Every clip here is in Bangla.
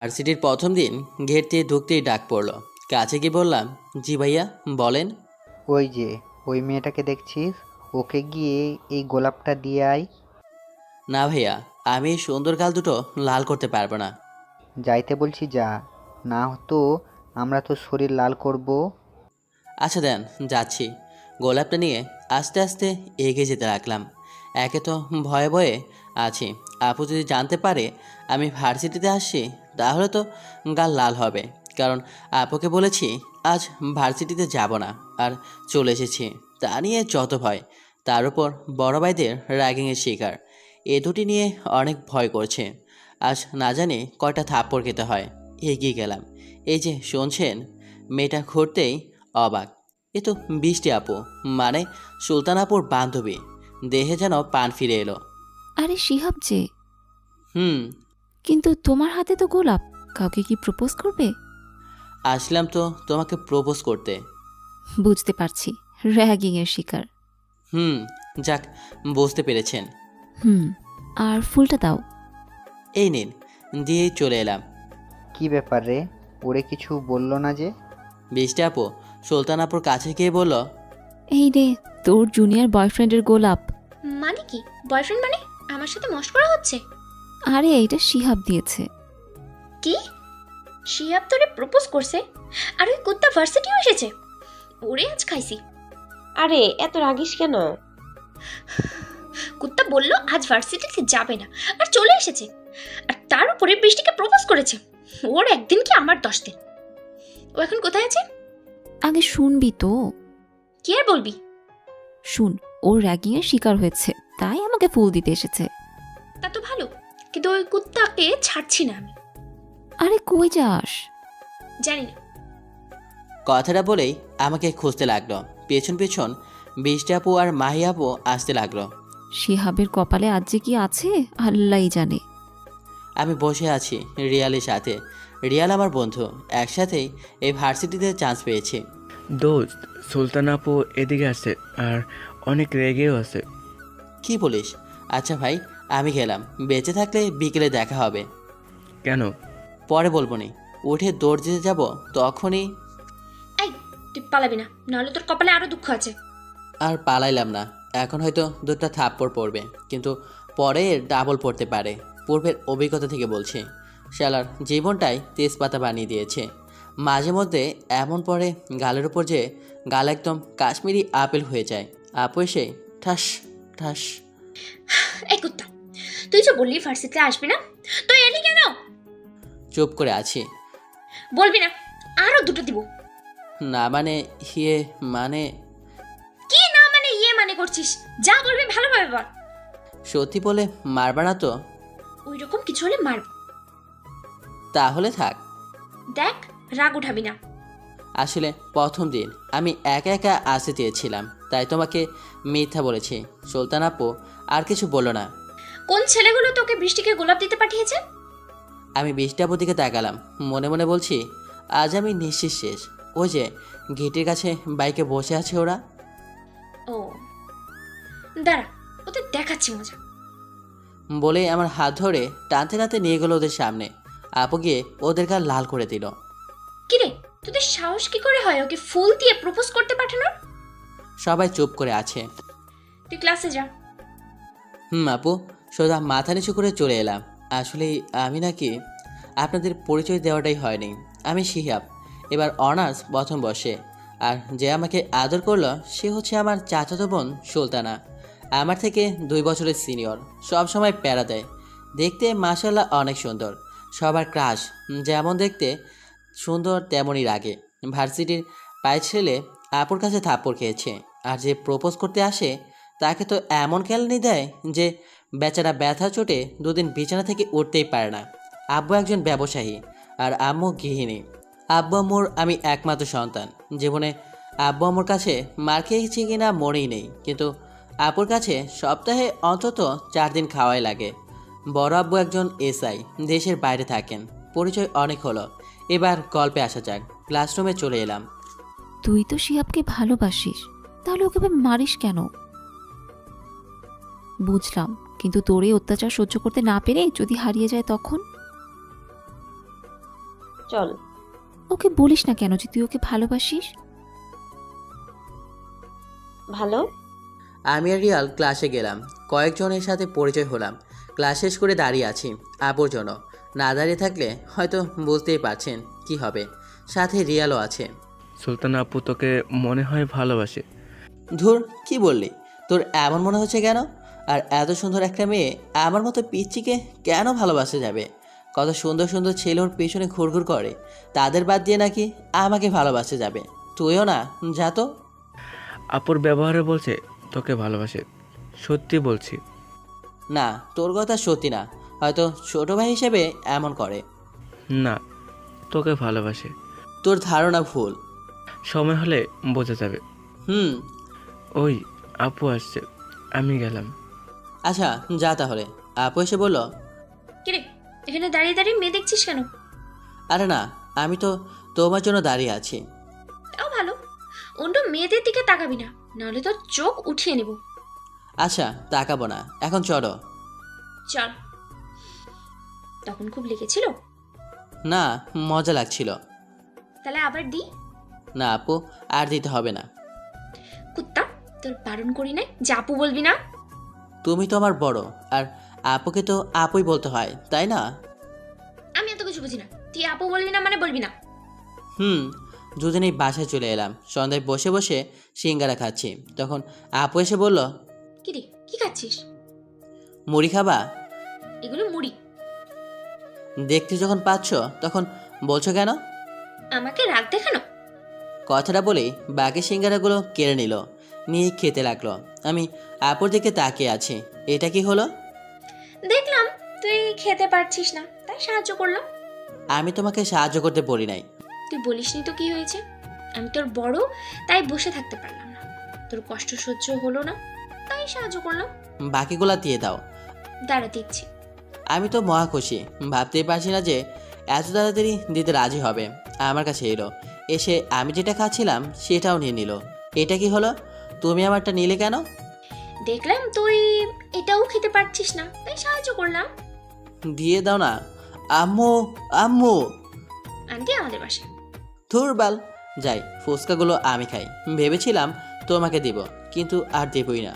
ভার্সিটির প্রথম দিন গেট দিয়ে ঢুকতেই ডাক পড়লো। কাছে গিয়ে বললাম, জি ভাইয়া বলেন। ওই যে ওই মেয়েটাকে দেখছিস, ওকে গিয়ে এই গোলাপটা দিয়ে আয়। না ভাইয়া, আমি এই সুন্দর গাল দুটো লাল করতে পারবো না। যাইতে বলছি যা, না তো আমরা তো শরীর লাল করব। আচ্ছা দেন, যাচ্ছি। গোলাপটা নিয়ে আস্তে আস্তে এগিয়ে যেতে লাগলাম। একে তো ভয়ে ভয়ে আছি, আপু যদি জানতে পারে আমি ভার্সিটিতে আসছি তাহলে তো গাল লাল হবে। কারণ আপুকে বলেছি আজ ভার্সিটিতে যাব না, আর চলে এসেছি। তা নিয়ে যত ভয়, তার উপর বড় ভাইদের র্যাগিংয়ের শিকার, এ দুটি নিয়ে অনেক ভয় করছে। আজ না জানি কয়টা থাপ্পড় খেতে হয়। এগিয়ে গেলাম। এই যে শুনছেন, মেয়েটা ঘুরতেই অবাক। এ তো বৃষ্টি আপু, মানে সুলতান আপুর বান্ধবী। দেহে যেন পান ফিরে এলো। আরে শিহাব যে, হুম। কিন্তু তোমার হাতে তো গোলাপ, কাউকে কি প্রপোজ করবে? আসলাম তো তোমাকে প্রপোজ করতে। বুঝতে পারছি, র্যাগিং এর শিকার। হুম। যাক, বুঝতে পেরেছেন। হুম, আর ফুলটা দাও। এই নিন, দিয়েই চলে এলাম। কি ব্যাপার রে, ওরে কিছু বললো না যে? বৃষ্টি আপু সুলতান আপুর কাছে গিয়ে বলল, এই রে, তোর জুনিয়র বয়ফ্রেন্ডের গোলাপ। মানে কি বয়ফ্রেন্ড? মানে আমার সাথে মশকরা হচ্ছে? আরে এইটা শিহাব দিয়েছে। কি? শিহাব তোরে প্রপোজ করছে? আর ওই কুত্তা ভার্সিটিও এসেছে? ওরে আজ খাইছি। আরে এত রাগিস কেন? কুত্তা বলল আজ ভার্সিটিতে যাবে না, আর চলে এসেছে। আর তার উপরে বৃষ্টিকে প্রপোজ করেছে। ওর একদিন কি আমার 10 দিন। ও এখন কোথায় আছে? আগে শুনবি তো। কি আর বলবি? শুন, ওর র্যাগিং এর শিকার হয়েছে, তাই আমাকে ফুল দিতে এসেছে। তা তো ভালো, কিন্তু ওই কুত্তাকে ছাড়ছি না আমি। আরে কই যাস? জানি না। কথাটা বলেই আমাকে খুঁজতে লাগলো। পেছন পেছন বৃষ্টি আপু আর মাহি আপু আসতে লাগলো। শিহাবের কপালে আজ যে কি আছে আল্লাহই জানে। আমি বসে আছি রিয়ালের সাথে। রিয়াল আমার বন্ধু, একসাথেই এই ভার্সিটিতে চান্স পেয়েছি। দোস্ত, সুলতান আপু এদিকে আছে আর অনেক রেগেও আছে। কি বলিস? আচ্ছা ভাই, আমি গেলাম। বেঁচে থাকলে বিকেলে দেখা হবে। কেন? পরে বলবো নি। উঠে দৌড় দিতে যাব তখনই। এই, তুই পালাবি না, নাহলে তোর কপালে আরো দুঃখ আছে। আর পালাইলাম না। এখন হয়তো দুটো থাপ্পড় পড়বে, কিন্তু পরে ডাবল পড়তে পারে। পূর্বের অভিজ্ঞতা থেকে বলছি, শালার জীবনটাই তেজপাতা বানিয়ে দিয়েছে। মাঝে মধ্যে এমন পড়ে গালের উপর যে গাল একদম কাশ্মীরি আপেল হয়ে যায়। আপু এসে ঠাস ঠাস। এই কুত্তা, তুই যে বললি ভার্সিটিতে আসবি না, তো এলি কেন? চুপ করে আছি। বলবি না? আরো দুটো দিব। না মানে ইয়ে, মানে কি না মানে ইয়ে মানে করছিস? যা বলবি ভালোভাবে বল। সত্যি বলে মারবা না তো? ওই রকম কিছু হলে মারব। তাহলে থাক। দেখ, রাগ উঠাবি না। আসলে প্রথম দিন আমি একা একা আসতে চেয়েছিলাম, তাই তোমাকে মিথ্যা বলেছি। সুলতান আপু আর কিছু বললো না। কোন ছেলেগুলো তোকে বৃষ্টিকে গোলাপ দিতে পাঠিয়েছে? আমি বৃষ্টি আপুর দিকে তাকালাম। মনে মনে বলছি, আজ আমি নিঃশ্বাস শেষ। ওই যে গেটের কাছে বাইকে বসে আছে ওরা। ও দাঁড়া, ওদের দেখাচ্ছি মজা। বলে আমার হাত ধরে টানতে টানতে নিয়ে গেলো ওদের সামনে। আপু গিয়ে ওদের গাল লাল করে দিল। কিরে, তোদের সাহস কি করে হয় ওকে ফুল দিয়ে প্রপোজ করতে পাঠানোর? সবাই চুপ করে আছে। তুই ক্লাসে যা। আপু সোজা মাথা নিচু করে চলে এলাম। আসলে আমি নাকি আপনাদের পরিচয় দেওয়াটাই হয়নি। আমি শিহাব, এবার অনার্স প্রথম বর্ষে। আর যে আমাকে আদর করলো সে হচ্ছে আমার চাচাতো বোন সুলতানা। আমার থেকে 2 বছরের সিনিয়র। সব সময় প্যারা দেয়। দেখতে মাশাল্লাহ অনেক সুন্দর। সবার ক্রাশ। যেমন দেখতে সুন্দর তেমনই রাগে। ভার্সিটির পায়ে ছেলে আপুর কাছে থাপ্পড় খেয়েছে। আর যে প্রপোজ করতে আসে তাকে তো এমন কেলানি দেয় যে বেচারা ব্যথা চোটে 2 দিন বিছানা থেকে উঠতেই পারে না। আব্বু একজন ব্যবসায়ী আর আম্মু গৃহিণী। আব্বু আম্মুর আমি একমাত্র সন্তান। জীবনে আব্বু আম্মুর কাছে মার খেয়েছি কিনা মনেই নেই, কিন্তু আপুর কাছে সপ্তাহে অন্তত 4 দিন খাওয়াই লাগে। বড় আব্বু একজন এসআই, দেশের বাইরে থাকেন। পরিচয় অনেক হলো, এবার গল্পে আসা যাক। ক্লাসরুমে চলে এলাম। তুই তো শিহাবকে ভালোবাসিস, তাহলে ওকে মারিস কেন? বুঝলাম, কিন্তু তোর এই অত্যাচার সহ্য করতে না পেরে যদি হারিয়ে যায় তখন? চল। ওকে বলিস না কেন যে তুই ওকে ভালোবাসিস? ভালো। আমি আর রিয়াল ক্লাসে গেলাম, কয়েকজনের সাথে পরিচয় হলাম। ক্লাস শেষ করে দাঁড়িয়ে আছি আপুর জন্য। না দাঁড়িয়ে থাকলে হয়তো বুঝতেই পারছেন কি হবে। সাথে রিয়ালও আছে। সুলতানা আপু তোকে মনে হয় ভালোবাসে। ধুর, কি বললি? তোর এমন মনে হচ্ছে কেন? আর এত সুন্দর একটা মেয়ে আমার মতো পিচ্চিকে কেন ভালোবাসা যাবে? কত সুন্দর সুন্দর ছেলে ওর পেছনে ঘুরঘুর করে, তাদের বাদ দিয়ে নাকি আমাকে ভালোবাসা যাবে? তুইও না, যা তো। আপুর ব্যবহারে বলছে তোকে ভালোবাসে। সত্যি বলছি। না, তোর কথা সত্যি না, হয়তো ছোট ভাই হিসেবে এমন করে। না, তোকে ভালোবাসে। তোর ধারণা ভুল। সময় হলে বোঝা যাবে। হুম। ওই আপু আসছে, আমি গেলাম। আচ্ছা, যা তাহলে। আপু এসে বলল, কিরে, এখানে দাঁড়িয়ে দাঁড়িয়ে মেয়ে দেখছিস কেন? আরে না, আমি তো তোমার জন্য দাঁড়িয়ে আছি। তাও ভালো, অন্য মেয়েদের দিকে তাকাবি না, নাহলে তো চোখ উঠিয়ে নেব। আচ্ছা, তাকাবো না, এখন চলো। চল। তখন খুব লেগেছিল? না, মজা লাগছিল। তাহলে আবার দি। না আপু, আর দিতে হবে না। কুত্তা, তোর বারণ করি না যে আপু বলবি না। তুমি তো আমার বড়, আর আপুকে তো আপুই বলতে হয়, তাই না? আমি এত কিছু বুঝি না, তুই আপু বলবি না মানে বলবি না। হুম। দুজনেই বাসায় চলে এলাম। সন্ধ্যায় বসে বসে সিঙ্গারা খাচ্ছি, তখন আপু এসে বলল, কিরে, কি খাচ্ছিস? মুড়ি খাবা? এগুলো মুড়ি। দেখতে যখন পাচ্ছ তখন বলছো কেন? আমাকে রাগ দেখানো? কথাটা বলেই বাকি সিঙ্গারাগুলো কেড়ে নিল, নিয়ে খেতে লাগলো। আমি আপুর দিকে তাকিয়ে আছি। এটা কি হলো? দেখলাম তুই খেতে পারছিস না, তাই সাহায্য করলাম। আমি তোমাকে সাহায্য করতে বলি নাই। তুই বলিসনি তো কি হয়েছে? আমি তোর বড়, তাই বসে থাকতে পারলাম না। তোর কষ্ট সহ্য হলো না, তাই সাহায্য করলাম। বাকিগুলা দিয়ে দাও। দাঁড়া দিচ্ছি। আমি তো মহা খুশি, ভাবতেই পারছি না যে এত তাড়াতাড়ি দিতে রাজি হবে। আমার কাছে এলো, এসে আমি যেটা খাচ্ছিলাম সেটাও নিয়ে নিল। এটা কি হলো? তুমি আমারটা নিলে কেন? দেখলাম তুই এটাও খেতে পারছিস না, তাই সাহায্য করলাম। দিয়ে দাও না। আম্মু, আম্মু। আন্টি আমাদের বাসায়। ধুর বাল। যাই, ফুচকাগুলো আমি খাই। ভেবেছিলাম তোমাকে দিব, কিন্তু আর দেবই না।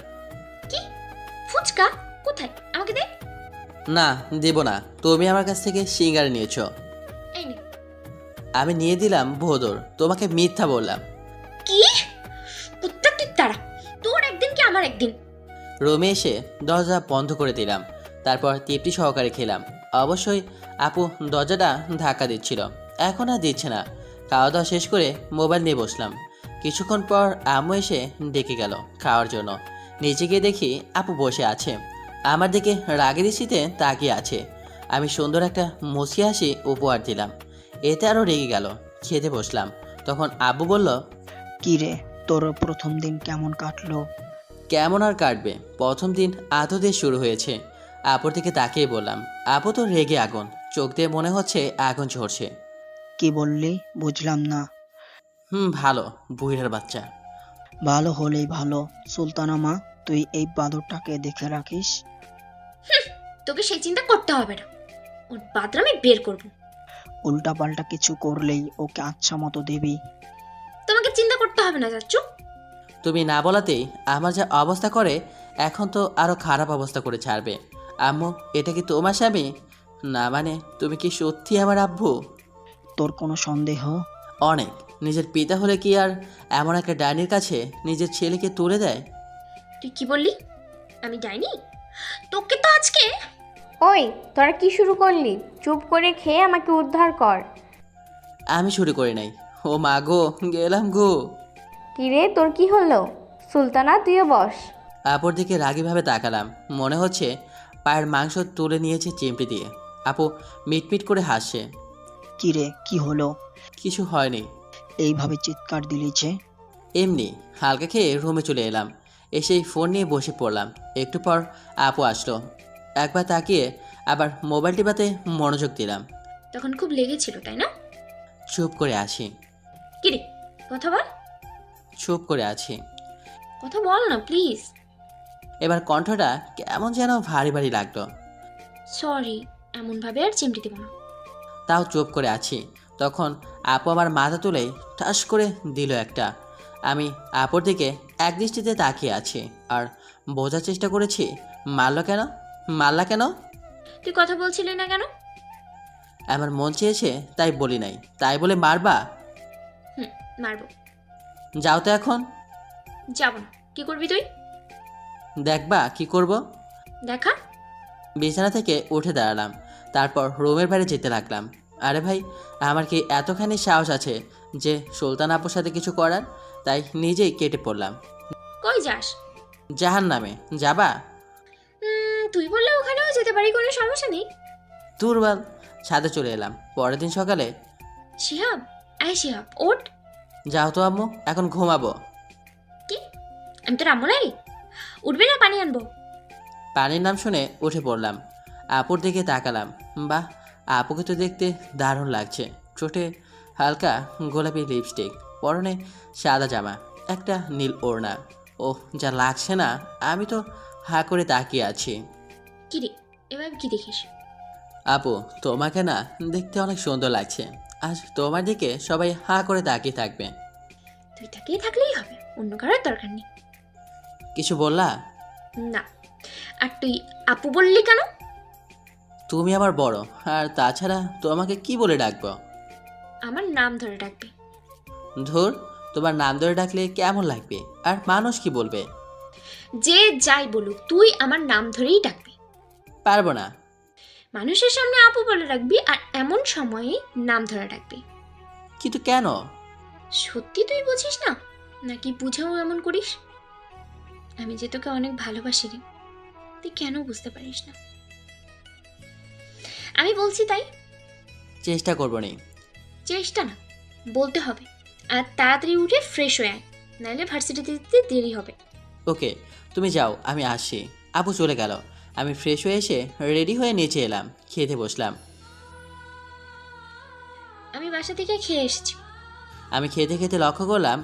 কি? ফুচকা? কোথায়? আমাকে দে। না, দেব না। তুমি আমার কাছ থেকে সিঙ্গারা নিয়েছো। এই নে। আমি নিয়ে দিলাম ভোদর, তোমাকে মিথ্যা বললাম। কি? কুত্তা, তুই তারা, তোর একদিন কি আমার একদিন। রুমে এসে দরজা বন্ধ করে দিলাম, তারপর তৃপ্তি সহকারে খেলাম। অবশ্যই আপু দরজাটা ধাক্কা দিচ্ছিল, এখন আর দিচ্ছে না। খাওয়া দাওয়া শেষ করে মোবাইল নিয়ে বসলাম। কিছুক্ষণ পর আম্মু এসে ডেকে গেল খাওয়ার জন্য। নিচে গিয়ে দেখি আপু বসে আছে, আমার দিকে রাগের দৃষ্টিতে তাকিয়ে আছে। আমি সুন্দর একটা মুচকি হাসি উপহার দিলাম, এতে আরও রেগে গেল। খেতে বসলাম, তখন আব্বু বলল, কি রে, তোর প্রথম দিন কেমন কাটলো? কেমন আর কাটবে, প্রথম দিন আতো দিয়ে শুরু হয়েছে। আপুর দিকে তাকিয়ে বললাম। আপু তো রেগে আগুন, চোখ দিয়ে মনে হচ্ছে আগুন ঝরছে। কি বললি বুঝলাম না। ভালো, বুইড়ার বাচ্চা। ভালো হলেই ভালো। সুলতানা মা, তুই এই বাদরটাকে দেখে রাখিস। তোকে সেই চিন্তা করতে হবে না, ওর বাদরামে বের করবো। উল্টা পাল্টা কিছু করলেই ওকে আচ্ছা মতো দিবি। তোমাকে চিন্তা করতে হবে না চাচ্চু। তুমি না বলাতেই আমার যা অবস্থা করে, এখন তো আরো খারাপ অবস্থা করে ছাড়বে। আম্মু, এটা কি তোমার স্বামী? না মানে তুমি কি সত্যি আমার আব্বু? তোর কোনো সন্দেহ? অনেক। নিজের পিতা হলে কি আর এমন একটা ডাইনির কাছে নিজের ছেলেকে তুলে দেয়? তুই কি বললি? আমি ডাইনি? তোকে তো আজকে। ওই, তোরা কি শুরু করলি? চুপ করে খেয়ে আমাকে উদ্ধার কর। আমি শুরু করি নাই। ও মা গো, গেলাম গো। কিরে, তোর কি হলো? সুলতানা, তুইও বস। আপুর দিকে রাগীভাবে তাকালাম, মনে হচ্ছে পায়ের মাংস তুলে নিয়েছে চিমটি দিয়ে। আপু মিটমিট করে হাসছে। কি রে, কি হলো? কিছু হয়নি। এইভাবে চিৎকার দিলি যে? এমনি হালকা খেয়ে রুমে চলে এলাম, এসেই ফোন নিয়ে বসে পড়লাম। একটু পর আপু আসলো, একবার তাকিয়ে আবার মোবাইল টিপাতে মনোযোগ দিলাম। তখন খুব লেগেছিল, তাই না? চুপ করে আছি। কিরে, কথা বল। চুপ করে আছি। কথা বল না প্লিজ। এবার কণ্ঠটা কেমন যেন ভারী ভারী লাগলো। সরি, এমন ভাবে আর চিমটি দেব না। তাও চুপ করে আছি। তখন আপু আমার মাথা তুলে ঠাস করে দিল একটা। আমি আপুর দিকে একদৃষ্টিতে তাকিয়ে আছি আর বোঝার চেষ্টা করেছি মারলা কেন। তুই কথা বলছিলি না কেন? আমার মন চেয়েছে তাই বলি নাই, তাই বলে মারবা? হুম, মারবো। যাও তো এখন। যাব না। কি করবি তুই? দেখবা কি করব। দেখা। বিছানা থেকে উঠে দাঁড়ালাম, তারপর রুমের বাইরে যেতে লাগলাম। আরে ভাই, আমার কি এতখানি সাহস আছে যে সুলতান আপুর সাথে কিছু করার? তাই নিজেই কেটে পড়লাম। কই যাস? জাহান্নামে যাবা? তুই বললে ওখানেও যেতে পারি, কোনো সমস্যা নেই। দুর্বল। ছাদে চলে এলাম। পরের দিন সকালে। শিহাব, শিহাব ওঠ। যাও তো আম্মু, এখন ঘুমাবো। কি? আমি তোর আম্মু নাই? উঠবি না? পানি আনবো। পানির নাম শুনে উঠে পড়লাম। আপুর দিকে তাকালাম। বাহ, আপুকে তো দেখতে দারুণ লাগছে। ঠোঁটে হালকা গোলাপি লিপস্টিক, পরনে সাদা জামা, একটা নীল ওড়না। ওহ, যা লাগছে না! আমি তো হা করে তাকিয়ে আছি। কি রে, এবার কি দেখিস? আপু, তোমাকে না দেখতে অনেক সুন্দর লাগছে। আজ তোমার দিকে সবাই হা করে তাকিয়ে থাকবে। তুই তাকিয়ে থাকলেই হবে, অন্য কারোর দরকার নেই। কিছু বললা? না। আর তুই আপু বললি কেন? তুমি আমার বড়, আর তাছাড়া তোমাকে কি বলে ডাকবো? আমার নাম ধরে ডাকবি। ধুর, তোমার নাম ধরে ডাকলে কেমন লাগবে? আর মানুষ কি বলবে? যে যাই বলুক, তুই আমার নাম ধরেই ডাকবি। পারবো না। মানুষের সামনে আপু বলে ডাকবি, আর এমন সময়ে নাম ধরে ডাকবি। কিন্তু কেন? সত্যি তুই বুঝিস না, নাকি বুঝেও এমন করিস? আমি যে তোকে অনেক ভালোবাসি রে, তুই কেন বুঝতে পারিস না? আমি বলছি তাই। চেষ্টা করবো নি। চেষ্টা না, বলতে হবে। আর তাড়াতাড়ি উঠে ফ্রেশ হয়ে আয়, নাহলে ভার্সিটিতে যেতে দেরি হবে। ওকে, তুমি যাও, আমি আসি। আপু চলে গেল। আমি ফ্রেশ হয়ে এসে রেডি হয়ে নিচে এলাম, খেতে বসলাম। আমি বাসা থেকে খেয়ে এসেছি। আমি খেতে খেতে লক্ষ্য করলাম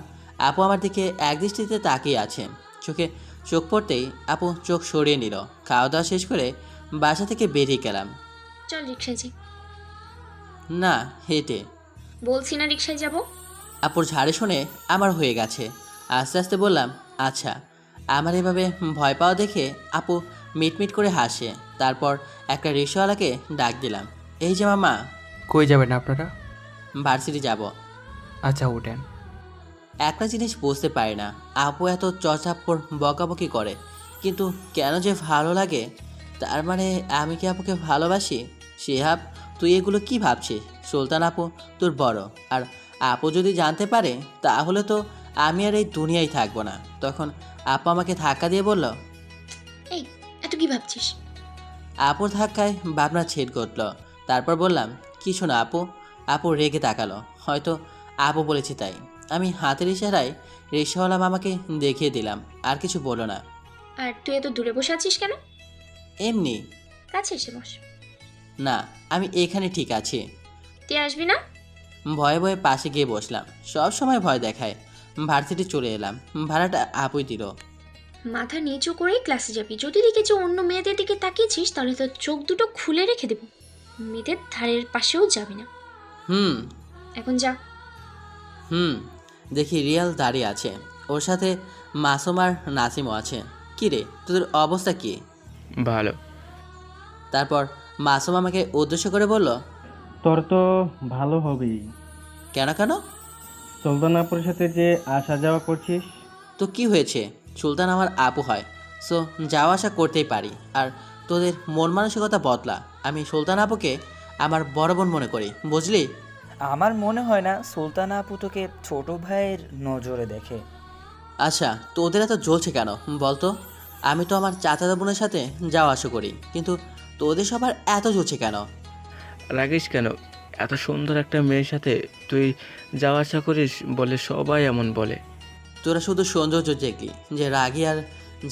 আপু আমার দিকে একদৃষ্টিতে তাকিয়ে আছে। চোখে চোখ পড়তেই আপু চোখ সরিয়ে নিল। খাওয়া দাওয়া শেষ করে বাসা থেকে বেরিয়ে গেলাম। চল রিক্সায় যাই। না, হেঁটে। বলছি না রিক্সায় যাব। আপুর ঝাড়ে শুনে আমার হয়ে গেছে। আস্তে আস্তে বললাম, আচ্ছা। আমার এভাবে ভয় পাওয়া দেখে আপু মিটমিট করে হাসে। তারপর একটা রিক্সাওয়ালাকে ডাক দিলাম। এই যে মামা। কই যাবেন আপনারা? ভার্সিটি যাব। আচ্ছা, উঠেন। একটা জিনিস বুঝতে পারি না, আপু এত চচাপ্পর বকাবকি করে, কিন্তু কেন যে ভালো লাগে। তার মানে আমি কি আপুকে ভালোবাসি? শিহাব, তুই এগুলো কি ভাবছিস? সুলতান আপু তোর বড়, আর আপু যদি জানতে পারে তাহলে তো আমি আর এই দুনিয়ায় থাকবো না। তখন আপু আমাকে ধাক্কা দিয়ে বলল। এই, এত কি ভাবছিস? আপুর ধাক্কায় ভাবনা ছেদ ঘটল। তারপর বললাম, কিছু না আপু। আপু রেগে তাকালো, হয়তো আপু বলেছি তাই। আমি হাতের ইশারায় রিক্সাওয়ালা মামাকে দেখিয়ে দিলাম। আর কিছু বলো না। আর তুই এত দূরে বসে আছিস কেন? এমনি। কাছে এসে বস। না, আমি এখানে ঠিক আছি। তুই আসবি না? ভয়ে ভয়ে পাশে গিয়ে বসলাম। সব সময় ভয় দেখায়। ভার্সিটি চলে এলাম। ভাড়াটা আপুই দিল। মাথা নিচু করে ক্লাসে যাবি। যদি দেখেছি অন্য মেয়েদের দিকে তাকিয়েছিস, তাহলে তোর চোখ দুটো খুলে রেখে দেবো। মেয়েদের ধারের পাশেও যাবি না। হুম এখন যা। হুম দেখি রিয়াল দাঁড়িয়ে আছে, ওর সাথে মাসুম আর নাসিমও আছে। কি রে, তোদের অবস্থা কি? ভালো। তারপর মাসুম আমাকে উদ্দেশ্য করে বলল, তোর তো ভালো হবেই। কেন কেন? সুলতান আপুর সাথে যে আসা যাওয়া করছিস। তো কি হয়েছে? সুলতান আমার আপু হয়, সো যাওয়া আসা করতেই পারি। আর তোদের মন মানসিকতা বদলা। আমি সুলতান আপুকে আমার বড় বোন মনে করি, বুঝলি? আমার মনে হয় না সুলতানা আপু তোকে ছোট ভাইয়ের নজরে দেখে। আচ্ছা, তোদের এত জ্বলছে কেন বলতো? আমি তো আমার চাচাতো বোনের সাথে যাওয়া আসা করি, কিন্তু তোদের সবার এত জ্বলছে কেন? রাগিস কেন? এত সুন্দর একটা মেয়ের সাথে তুই যাওয়া আসা করিস বলে সবাই এমন বলে। তোরা শুধু সৌন্দর্য দেখলি, যে রাগী আর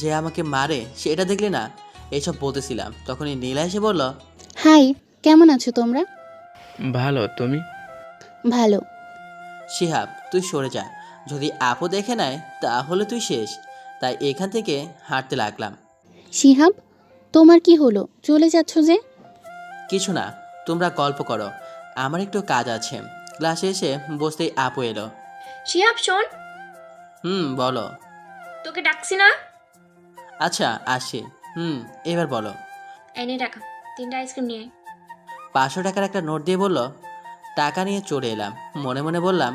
যে আমাকে মারে সেটা দেখলি না। এইসব বলতেছিলাম, তখনই নীলা এসে বলল, হাই, কেমন আছো তোমরা? ভালো, তুমি? ভালো। শিহাব, তুই সরে যা। যদি আপু দেখে নেয় তাহলে তুই শেষ। তাই এখান থেকে হাঁটতে লাগলাম। শিহাব, তোমার কি হলো? চলে যাচ্ছ যে? কিছু না, তোমরা গল্প করো, আমার একটু কাজ আছে। ক্লাসে এসে বসতেই আপু এলো। শিহাব শোন, বলো। তোকে ডাকছি না? আচ্ছা আসি। এবার বলো। এনে টাকা, 3টা আইসক্রিম নিয়ে আয়। 500 টাকার একটা নোট দিয়ে বলল। টাকা নিয়ে চলে এলাম। মনে মনে বললাম,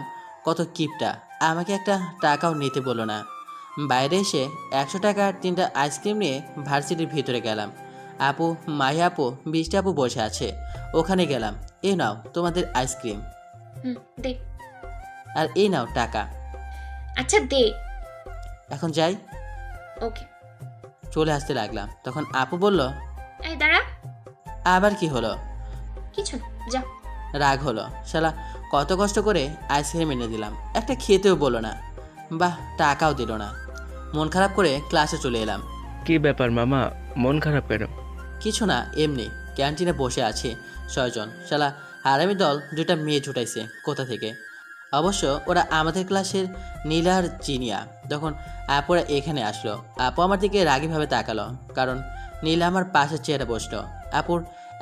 কত কিপটা, আমাকে একটা টাকাও নিতে বললো না। বাইরে এসে 100 টাকার 3টা আইসক্রিম নিয়ে ভার্সিটির ভিতরে গেলাম। আপু, মাহি আপু, বৃষ্টি আপু বসে আছে, ওখানে গেলাম। এই নাও তোমাদের আইসক্রিম, দে। আর এই নাও টাকা। আচ্ছা দে। এখন যাই। ওকে। চলে আসতে লাগলাম, তখন আপু বলল, এই দাঁড়া। আবার কি হলো? কিছু না, যা। রাগ হলো, শালা কত কষ্ট করে আইসক্রিম এনে দিলাম, একটা খেতেও বলো না, বাহ টাকাও দিল না। মন খারাপ করে ক্লাসে চলে এলাম। কি ব্যাপার মামা, মন খারাপ কেন? কিছু না, এমনি ক্যান্টিনে বসে আছে 6 জন, শালা হারামি দল 2টা মেয়ে ছুটাইছে কোথা থেকে। অবশ্য ওরা আমাদের ক্লাসের নীলার জিনিয়া। তখন আপুরা এখানে আসলো। আপু আমার দিকে রাগীভাবে তাকালো, কারণ নীলা আমার পাশের চেয়ারে বসলো। আপুর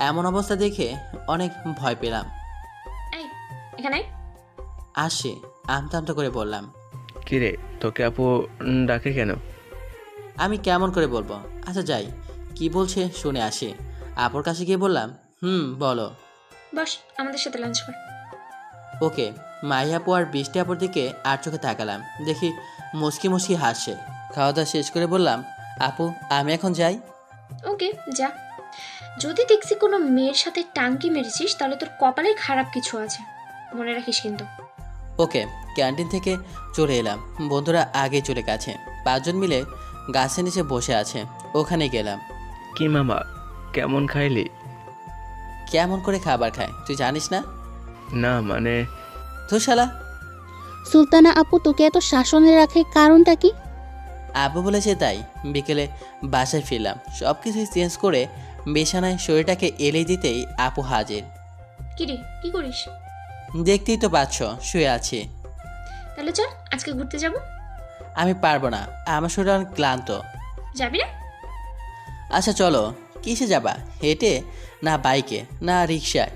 এমন অবস্থা দেখে অনেক ভয় পেলাম। এই এখানে আয়। আসে আমতা আমতা করে বললাম। কিরে, তোকে আপু ডাকে কেন? আমি কেমন করে বলবো? আচ্ছা যাই, কি বলছে শুনে আসি। আপুর কাছে গিয়ে বললাম, বলো। বস, আমাদের সাথে লাঞ্চ কর। ওকে। মাহি আপু আর বৃষ্টি আপুর দিকে আর চোখে তাকালাম, দেখি মুসকি মুসকি হাসছে। খাওয়া দাওয়া শেষ করে বললাম, আপু আমি এখন যাই। ওকে যা। যদি দেখছি কোনো মেয়ের সাথে টাঙ্কি মেরেছিস, তাহলে তোর কপালে খারাপ কিছু আছে, মনে রাখিস কিন্তু। ওকে। ক্যান্টিন থেকে চলে এলাম, বন্ধুরা আগে চলে গেছে। 5 জন মিলে গাছের নিচে বসে আছে, ওখানে গেলাম। কি মামা, কেমন খাইলি? কেমন করে খাবার খায় তুই জানিস না? না মানে তো শালা। সুলতানা আপু তোকে এত শাসনে রাখে কারণটা কি? আব্বু বলেছে তাই। বিকেলে বাসায় ফিরলাম, সব কিছুই চেঞ্জ করে বিছানায় শরীরটাকে এলে দিতেই আপু হাজির। কিরে, কি করিস? দেখতেই তো পাচ্ছ, শুয়ে আছি। তাহলে চল আজকে ঘুরতে যাব। আমি পারবো না, আমার শরীর অনেক ক্লান্ত। যাবি না? আচ্ছা চলো। কিসে যাবা, হেঁটে না বাইকে না রিক্সায়?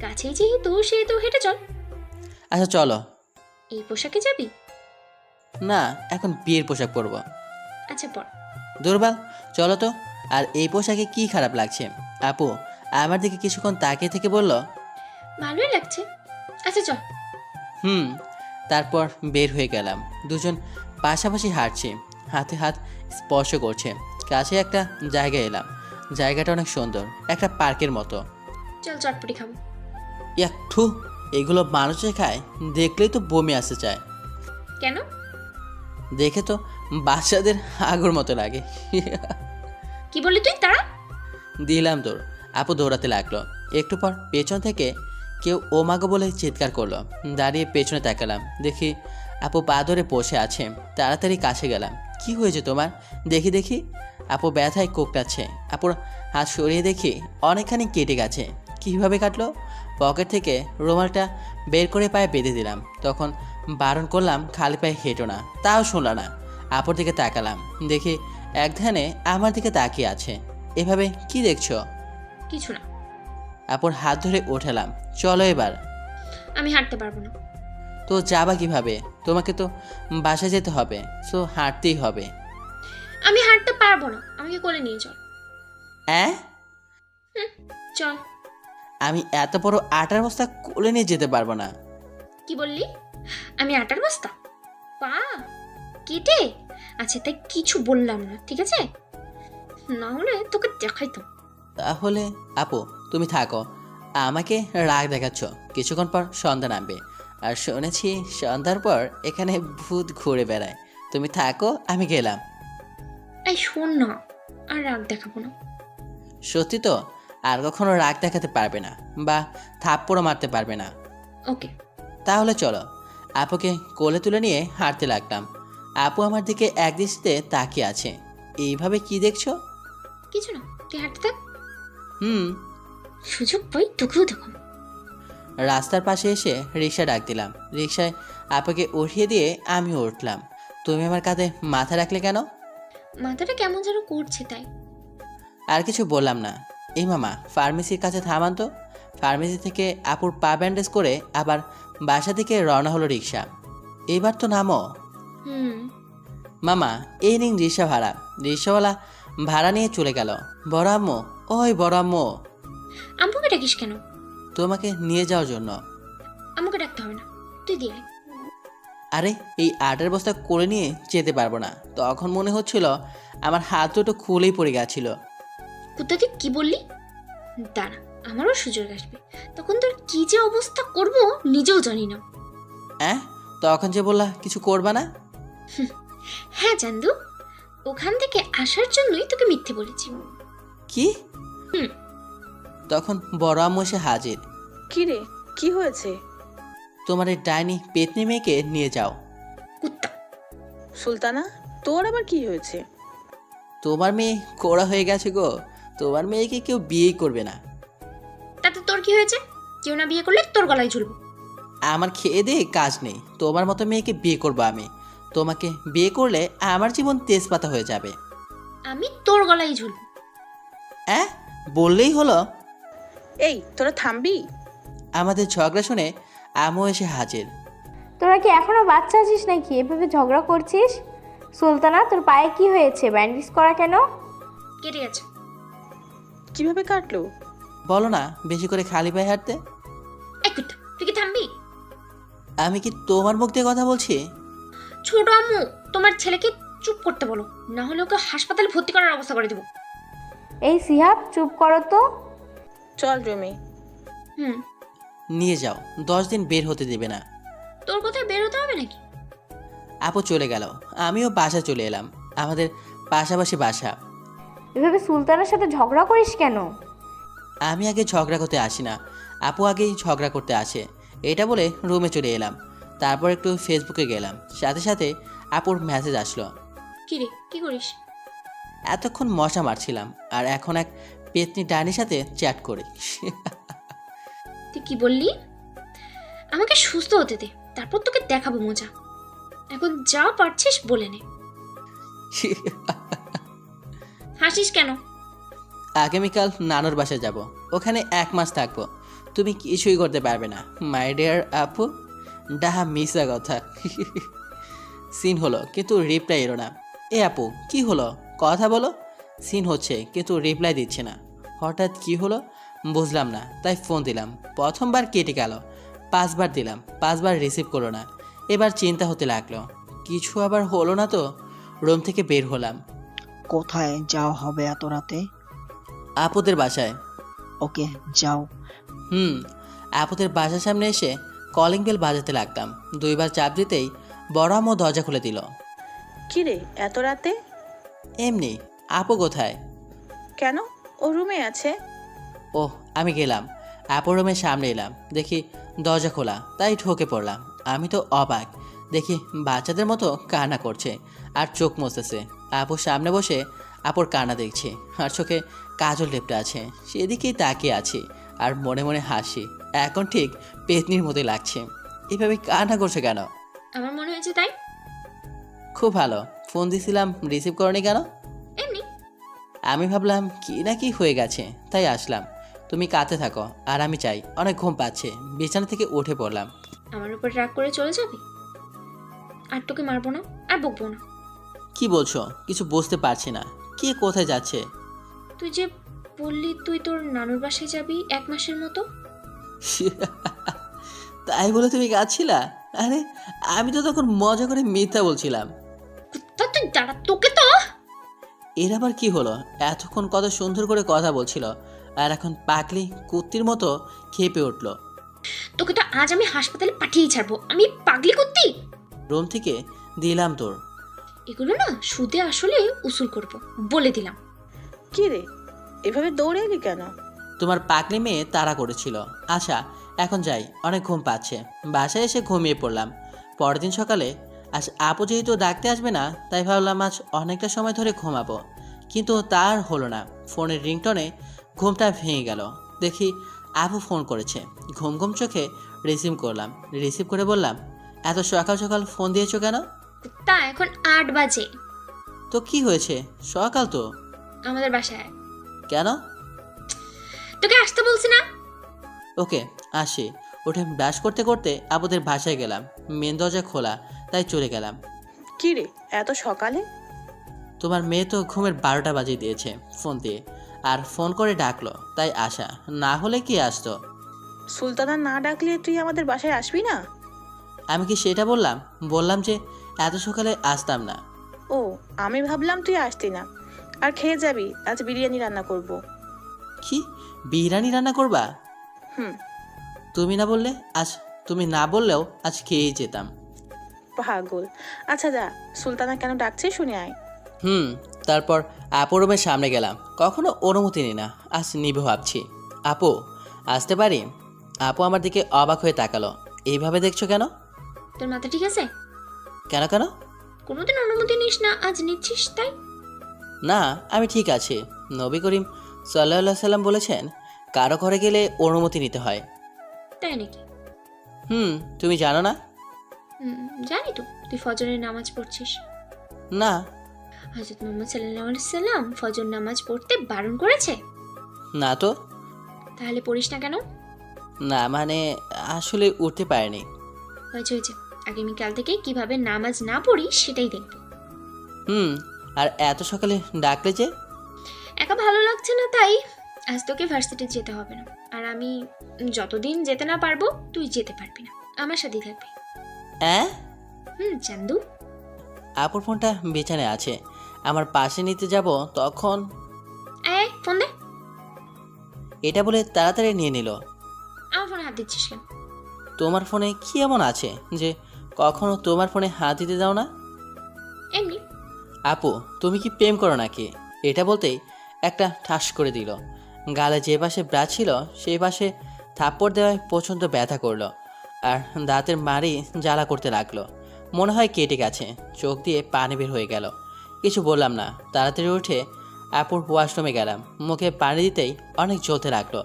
কাছেই যেহেতু সেহেতু হেঁটে চল। আচ্ছা চলো। এই পোশাকে যাবি? না, এখন বিয়ের পোশাক পরবো। আচ্ছা পর। দুর্বল, চলো তো। আর এই পোশাকে কি খারাপ লাগছে? আপু আমার দিকে কিছুক্ষণ তাকিয়ে থেকে বলল, ভালোই লাগছে। আচ্ছা চল। তারপর বের হয়ে গেলাম। দুজন পাশাপাশি হাঁটছি, হাতে হাত স্পর্শ করছে। কাছে একটা জায়গায় এলাম, জায়গাটা অনেক সুন্দর, একটা পার্কের মতো। চল চটপটি খাবো। একটু এগুলো মানুষে খায়, দেখলেই তো বমি আসতে চায়। কেন? দেখে তো বাচ্চাদের আগর মতো লাগে। কি বললি তুই? তারা দিলাম তোর। আপু দৌড়াতে লাগলো। একটু পর পেছন থেকে কেউ ও মাগো বলে চিৎকার করলো। দাঁড়িয়ে পেছনে তাকালাম, দেখি আপু পা ধরে বসে আছে। তাড়াতাড়ি কাছে গেলাম। কি হয়েছে তোমার? দেখি দেখি। আপু ব্যথায় কোকটাচ্ছে। আপুর হাত সরিয়ে দেখি অনেকখানি কেটে গেছে। কীভাবে কাটলো? পকেট থেকে রুমালটা বের করে পায়ে বেঁধে দিলাম। তখন বারণ করলাম খালি পায়ে হেঁটো না, তাও শুনল না। আপুর দিকে তাকালাম, দেখি এক ধ্যানে আমার দিকে তাকিয়ে আছে। এভাবে কি দেখছো? কিছু না। আপুর হাত ধরে ওঠালাম, চলো এবার। আমি হাঁটতে পারবো না। তো যাবা কিভাবে? তোমাকে তো বাসায় যেতে হবে, সো হাঁটতেই হবে। আমি হাঁটতে পারবো না, আমাকে কোলে নিয়ে চল। অ্যাঁ? চল। আমি এত বড় আটার বস্তা কোলে নিয়ে যেতে পারবো না। কি বললি? আমি আটার বস্তা? পা কেটে? আচ্ছা তাই কিছু বললাম না, ঠিক আছে? না হলে তোকে দেখাইতো। তাহলে আপু তুমি থাকো, আমাকে রাগ দেখাচ্ছ। কিছুক্ষণ পর সন্ধ্যা নামবে, আর শুনেছি সন্ধ্যার পর এখানে ভূত ঘুরে বেড়ায়। তুমি থাকো, আমি গেলাম। এই শোন না, আর রাগ দেখাবো না। সত্যি তো? আর কখনো রাগ দেখাতে পারবে না, বা থাপ্পড়ও মারতে পারবে না। ওকে। তাহলে চলো। আপুকে কোলে তুলে নিয়ে হাঁটতে লাগলাম। আপু আমার দিকে একদৃষ্টিতে তাকিয়ে আছে। এইভাবে কি দেখছো? কিছু না, তুই হাঁটতে থাক। সুযোগ পাই তোকেও দেখো। রাস্তার পাশে এসে রিক্সা ডাক দিলাম। রিক্সায় আপুকে উঠিয়ে দিয়ে আমি উঠলাম। তুমি আমার কাঁধে মাথা রাখলে কেন? মাথাটা কেমন যেন করছে তাই। আর কিছু বললাম না। এই মামা, ফার্মেসির কাছে থামান তো, ফার্মেসি থেকে আপুর পা ব্যান্ডেজ করে আবার বাসা থেকে রওনা হলো রিক্সা। এবার তো নামো। হুম। মামা এই নিন রিক্সা ভাড়া। রিক্সাওয়ালা ভাড়া নিয়ে চলে গেল। বড় আম্মু, ওই বড় আম্মু, আম্মুকে ডাকিস কেন? তোমাকে নিয়ে যাওয়ার জন্য। আম্মুকে ডাকতে হবে না, তুই দিয়ে আয়। আরে এই আটার বস্তা করে নিয়ে যেতে পারবো না। তখন মনে হচ্ছিল আমার হাত দুটো খুলেই পড়ে গেছিল। কুত্তা তুই কি বললি? দাঁড়া, আমারও সুযোগ আসবে, তখন তোর কি যে অবস্থা করব নিজেও জানি না। হ্যাঁ, তখন যে বললা কিছু করবা না। হ্যাঁ চান্দু, ওখান থেকে আসার জন্যই তোকে মিথ্যে বলেছি। কি? হুম। তখন বড় আম্মু এসে হাজির। কি রে, কি হয়েছে? তোমার এই ডাইনি পেতনি মেয়েকে নিয়ে যাও। কুত্তা। সুলতানা, তোর আবার কি হয়েছে? তোমার মেয়ে কোড়া হয়ে গেছে গো। তোমার মেয়েকে কেউ বিয়েই করবে না। তাতে তোর কি হয়েছে? কেউ না বিয়ে করলে তোর গলায় ঝুলবো। আমার খেয়ে দিয়ে কাজ নেই। তোমার মতো মেয়েকে বিয়ে করবো আমি। তোমাকে বিয়ে করলে আমার জীবন তেজপাতা হয়ে যাবে। আমি তোর গলায় ঝুলবো। হ্যাঁ, বললেই হলো। এই, তোরা থামবি? আমাদের ঝগড়া শুনে আম্মু এসে হাজির। তোরা কি এখনো বাচ্চা আছিস নাকি এভাবে ঝগড়া করছিস? সুলতানা, তোর পায়ে কি হয়েছে? ব্যান্ডেজ করা কেন? কেটে গেছে। কিভাবে কাটলো? বলো না বেশি করে খালি পায়ে হাঁটতে। এই কুত্তা, তুই কি থামবি? আমি কি তোমার মুখ দিয়ে কথা বলছি? ছোট আম্মু, তোমার ছেলেকে চুপ করতে বলো, না হলে ওকে হাসপাতালে ভর্তি করার অবস্থা করে দেবো। এই সিহাব, চুপ করো তো। চল রুমে। হুম। নিয়ে যাও, 10 দিন বের হতে দেবে না। তোর কোথায় বের হতে হবে নাকি? আপু চলে গেল, আমিও বাসা চলে এলাম। আমাদের পাশাপাশি বাসা। এভাবে সুলতানের সাথে ঝগড়া করিস কেন? আমি আগে ঝগড়া করতে আসি না, আপু আগেই ঝগড়া করতে আসে। এটা বলে রুমে চলে এলাম। তারপর একটু ফেসবুকে গেলাম, সাথে সাথে আপুর মেসেজ আসলো। কি রে, কি করিস? এতক্ষণ মশা মারছিলাম, আর এখন এক পেতনি ডাইনির সাথে চ্যাট করি। তুই কি বললি? আমাকে সুস্থ হতে দে, তারপর তোকে দেখাবো মজা। এখন যা পারছিস বলে নে। হাসিস কেন? আগামীকাল নানুর বাসায় যাব, ওখানে 1 মাস থাকবো। তুমি কিছুই করতে পারবে না মাই ডিয়ার আপু। ডাহা মিশা কথা। সিন হলো কিন্তু রিপ্লাই এলো না। এ আপু কি হলো, কথা বলো। সিন হচ্ছে কিন্তু রিপ্লাই দিচ্ছে না। হঠাৎ কি হলো বুঝলাম না, তাই ফোন দিলাম। প্রথমবার কেটে গেল, 5 বার দিলাম, 5 বার রিসিভ করলো না। এবার চিন্তা হতে লাগলো, কিছু আবার হলো না তো। রুম থেকে বের হলাম। কোথায় যাওয়া হবে এত রাতে? আপুদের বাসায়। ওকে, যাও। আপুদের বাসার সামনে এসে কলিং বেল বাজাতে লাগলাম। 2 বার চাপ দিতেই বড় আম্মু দরজা খুলে দিল। কি রে, এত রাতে? এমনি। আপু কোথায়? কেন, ও রুমে আছে। ওহ, আমি গেলাম আপুর রুমের সামনে এলাম, দেখি দরজা খোলা, তাই ঢোকে পড়লাম। আমি তো অবাক, দেখি বাচ্চাদের মতো কান্না করছে আর চোখ মুছতেছে। আপুর সামনে বসে আপুর কান্না দেখছি, আর চোখে কাজল লেপটা আছে। সেদিকেই তাকিয়ে আছি আর মনে মনে হাসি। এখন ঠিক পেতনির মতোই লাগছে। এভাবে কান্না করছে কেন? আমার মনে হয়েছে তাই। খুব ভালো, ফোন দিছিলাম রিসিভ করনি কেন? এমনি। আমি ভাবলাম কি না কি হয়ে গেছে, তাই আসলাম। তুমি কাঁদতে থাকো আর আমি চাই, অনেক ঘুম পাচ্ছে। বিছানা থেকে উঠে পড়লাম। আমার উপর রাগ করে চলে যাবি? আর তোকে মারবো না, আর বকবো না। কি বলছো? কিছু বুঝতে পারছি না। কে কোথায় যাচ্ছে? তুই যে বললি তুই তোর নানুর বাসায় যাবি 1 মাসের মতো। তাই বলে তুমি কাঁদছিলা? আরে আমি তো তখন মজা করে মিথ্যা বলছিলাম। তা তুই দাঁড়া, তোকে তো। এর আবার কি হলো? এতক্ষণ কত সুন্দর করে কথা বলছিল, আর এখন পাগলি কুত্তির মতো খেপে উঠলো। তোকে তো আজ আমি হাসপাতালে পাঠিয়েই ছাড়বো। আমি পাগলি কুত্তি। রুম থেকে দিলাম তোর। এগুলো না সুদে আসলে উসুল করব, বলে দিলাম। কি রে, এভাবে দৌড়ে এলি কেন? তোমার পাগলি মেয়ে তাড়া করেছিল। আচ্ছা এখন যাই, অনেক ঘুম পাচ্ছে। বাসায় এসে ঘুমিয়ে পড়লাম। পরের দিন সকালে আজ আপু যেহেতু ডাকতে আসবে না, তাই ভাবলাম আজ অনেকটা সময় ধরে ঘুমাবো। কিন্তু তার হলো না। ফোনের রিংটনে ঘুমটা ভেঙে গেল। দেখি আপু ফোন করেছে। ঘুম ঘুম চোখে রিসিভ করলাম। রিসিভ করে বললাম, এত সকাল সকাল ফোন দিয়েছো কেন? তা এখন 8 বাজে। তো কি হয়েছে? সকাল তো। আমাদের বাসায়। কেন? তোকে আসতে বলছি না? ওকে আসি। উঠে ব্রাশ করতে করতে আপুদের বাসায় গেলাম। মেন দরজা খোলা, তাই চলে গেলাম। কি রে এত সকালে? তোমার মেয়ে তো ঘুমের 12টা বাজিয়ে দিয়েছে ফোন দিয়ে, আর ফোন করে ডাকলো, তাই আসা। না হলে কি আসতো? সুলতানা না ডাকলে তুই আমাদের বাসায় আসবি না? আমি কি সেটা বললাম? বললাম যে এত সকালে আসতাম না। ও, আমি ভাবলাম তুই আসতি না। আর খেয়ে যাবি, আজ বিরিয়ানি রান্না করব। কি বিরিয়ানি রান্না করবা? হুম। তুমি না বললে? আজ তুমি না বললেও আজ খেয়েই যেতাম। পাগল। আচ্ছা যা, সুলতানা কেন ডাকছে শুনে আয়। তারপর আপু রুমের সামনে গেলাম। কখনো অনুমতি নিই না, আজ নিবে ভাবছি। আপু আসতে পারি? আপু আমার দিকে অবাক হয়ে তাকালো। এইভাবে দেখছো কেন? তোর মাথা ঠিক আছে? কেন কেন? কোনোদিন অনুমতি নিস না, আজ নিচ্ছিস তাই? না, আমি ঠিক আছি। নবী করিম সাল্লাল্লাহু আলাইহি সাল্লাম বলেছেন, কারো ঘরে গেলে অনুমতি নিতে হয়। তাই নাকি? তুমি জানো না? জানি তো, তুই ফজরের নামাজ পড়ছিস। না। হযরত মুহাম্মদ সাল্লাল্লাহু আলাইহি সাল্লাম ফজর নামাজ পড়তে বারণ করেছে? না তো। তাহলে পড়িস না কেন? না মানে আসলে উঠতে পারিনি। হয়েছে হয়েছে, আগামীকাল থেকে কিভাবে নামাজ না পড়িস সেটাই দেখব। আর এত সকালে ডাকলে যে? একা ভালো লাগছে না তাই। আজ তোকে ভার্সিটি যেতে হবে না, আর আমি যতদিন যেতে না পারবো তুই যেতে পারবি না, আমার সাথেই থাকবি। চান্দু। আপুর ফোনটা বিছানায় আছে, আমার পাশে নিতে যাব তখন ফোন দে। এটা বলে তাড়াতাড়ি নিয়ে নিল। আমার ফোনে হাত দিচ্ছিস কেন? তোমার ফোনে কি এমন আছে যে কখনো তোমার ফোনে হাত দিতে দাও না? এমনি। আপু তুমি কি প্রেম করো নাকি? এটা বলতেই একটা ঠাস করে দিল। গালে যে পাশে ব্রাশ ছিল সেই পাশে থাপ্পড় দেওয়ায় প্রচণ্ড ব্যথা করলো, আর দাঁতের মারি জ্বালা করতে লাগলো। মনে হয় কেটে গেছে। চোখ দিয়ে পানি বের হয়ে গেল। কিছু বললাম না, তাড়াতাড়ি উঠে আপুর ওয়াশরুমে গেলাম। মুখে পানি দিতেই অনেক জ্বলতে লাগলো।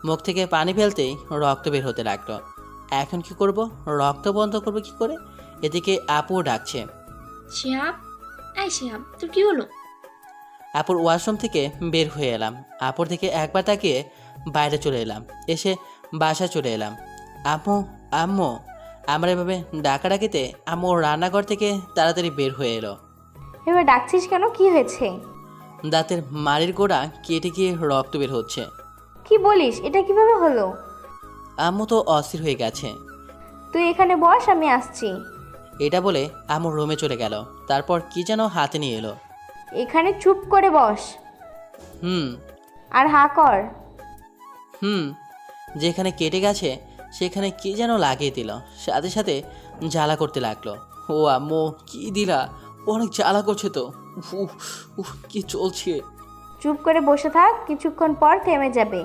মুখ থেকে পানি ফেলতেই রক্ত বের হতে লাগলো। এখন কি করব? রক্ত বন্ধ করবো কি করে? এদিকে আপুও ডাকছে। শিহাব, শিহাব তোর কি হলো? আপুর ওয়াশরুম থেকে বের হয়ে এলাম। আপুর দিকে একবার তাকিয়ে বাইরে চলে এলাম। এসে বাসা চলে এলাম। আম্মু আমার এভাবে ডাকাডাকিতে আম্মু রান্নাঘর থেকে তাড়াতাড়ি বের হয়ে এলো। এবার ডাকছিস কেন? কি হয়েছে? দাঁতের মাড়ির গোড়া কেটে গিয়ে রক্ত বের হচ্ছে। কি বলিস? এটা কিভাবে হলো? আম্মু তো অস্থির হয়ে গেছে। তুই এখানে বস, আমি আসছি। এটা বলে আম্মু রুমে চলে গেল। তারপর কি যেন হাতে নিয়ে এলো। এখানে চুপ করে বস। আর হা কর। যেখানে কেটে গেছে সেখানে কি যেন লাগিয়ে দিল, সাথে সাথে জ্বালা করতে লাগলো। ও আম্মু কি দিলা? অনেক জ্বালা করছে তো। কি চলছে? চুপ করে বসে থাক, কিছুক্ষণ পর থেমে যাবে।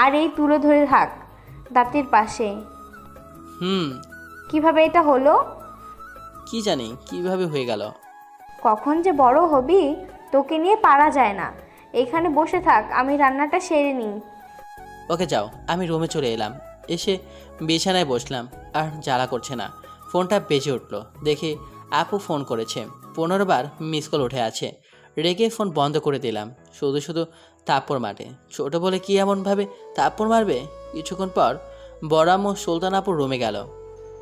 আর এই তুলো ধরে থাক দাঁতের পাশে। কিভাবে এটা হলো? কি জানি কিভাবে হয়ে গেল। কখন যে বড় হবি, তোকে নিয়ে পারা যায় না। এখানে বসে থাক, আমি রান্নাটা সেরে নিই। ওকে যাও। আমি রুমে চলে এলাম। এসে বিছানায় বসলাম। আর জ্বালা করছে না। ফোনটা বেজে উঠলো। দেখি আপু ফোন করেছে। 15 বার মিস কল উঠে আছে। রেগে ফোন বন্ধ করে দিলাম। শুধু শুধু থাপ্পড় মারে। ছোট বলে কি এমনভাবে থাপ্পড় মারবে? কিছুক্ষণ পর বড় আম্মু সুলতান আপুর রুমে গেল।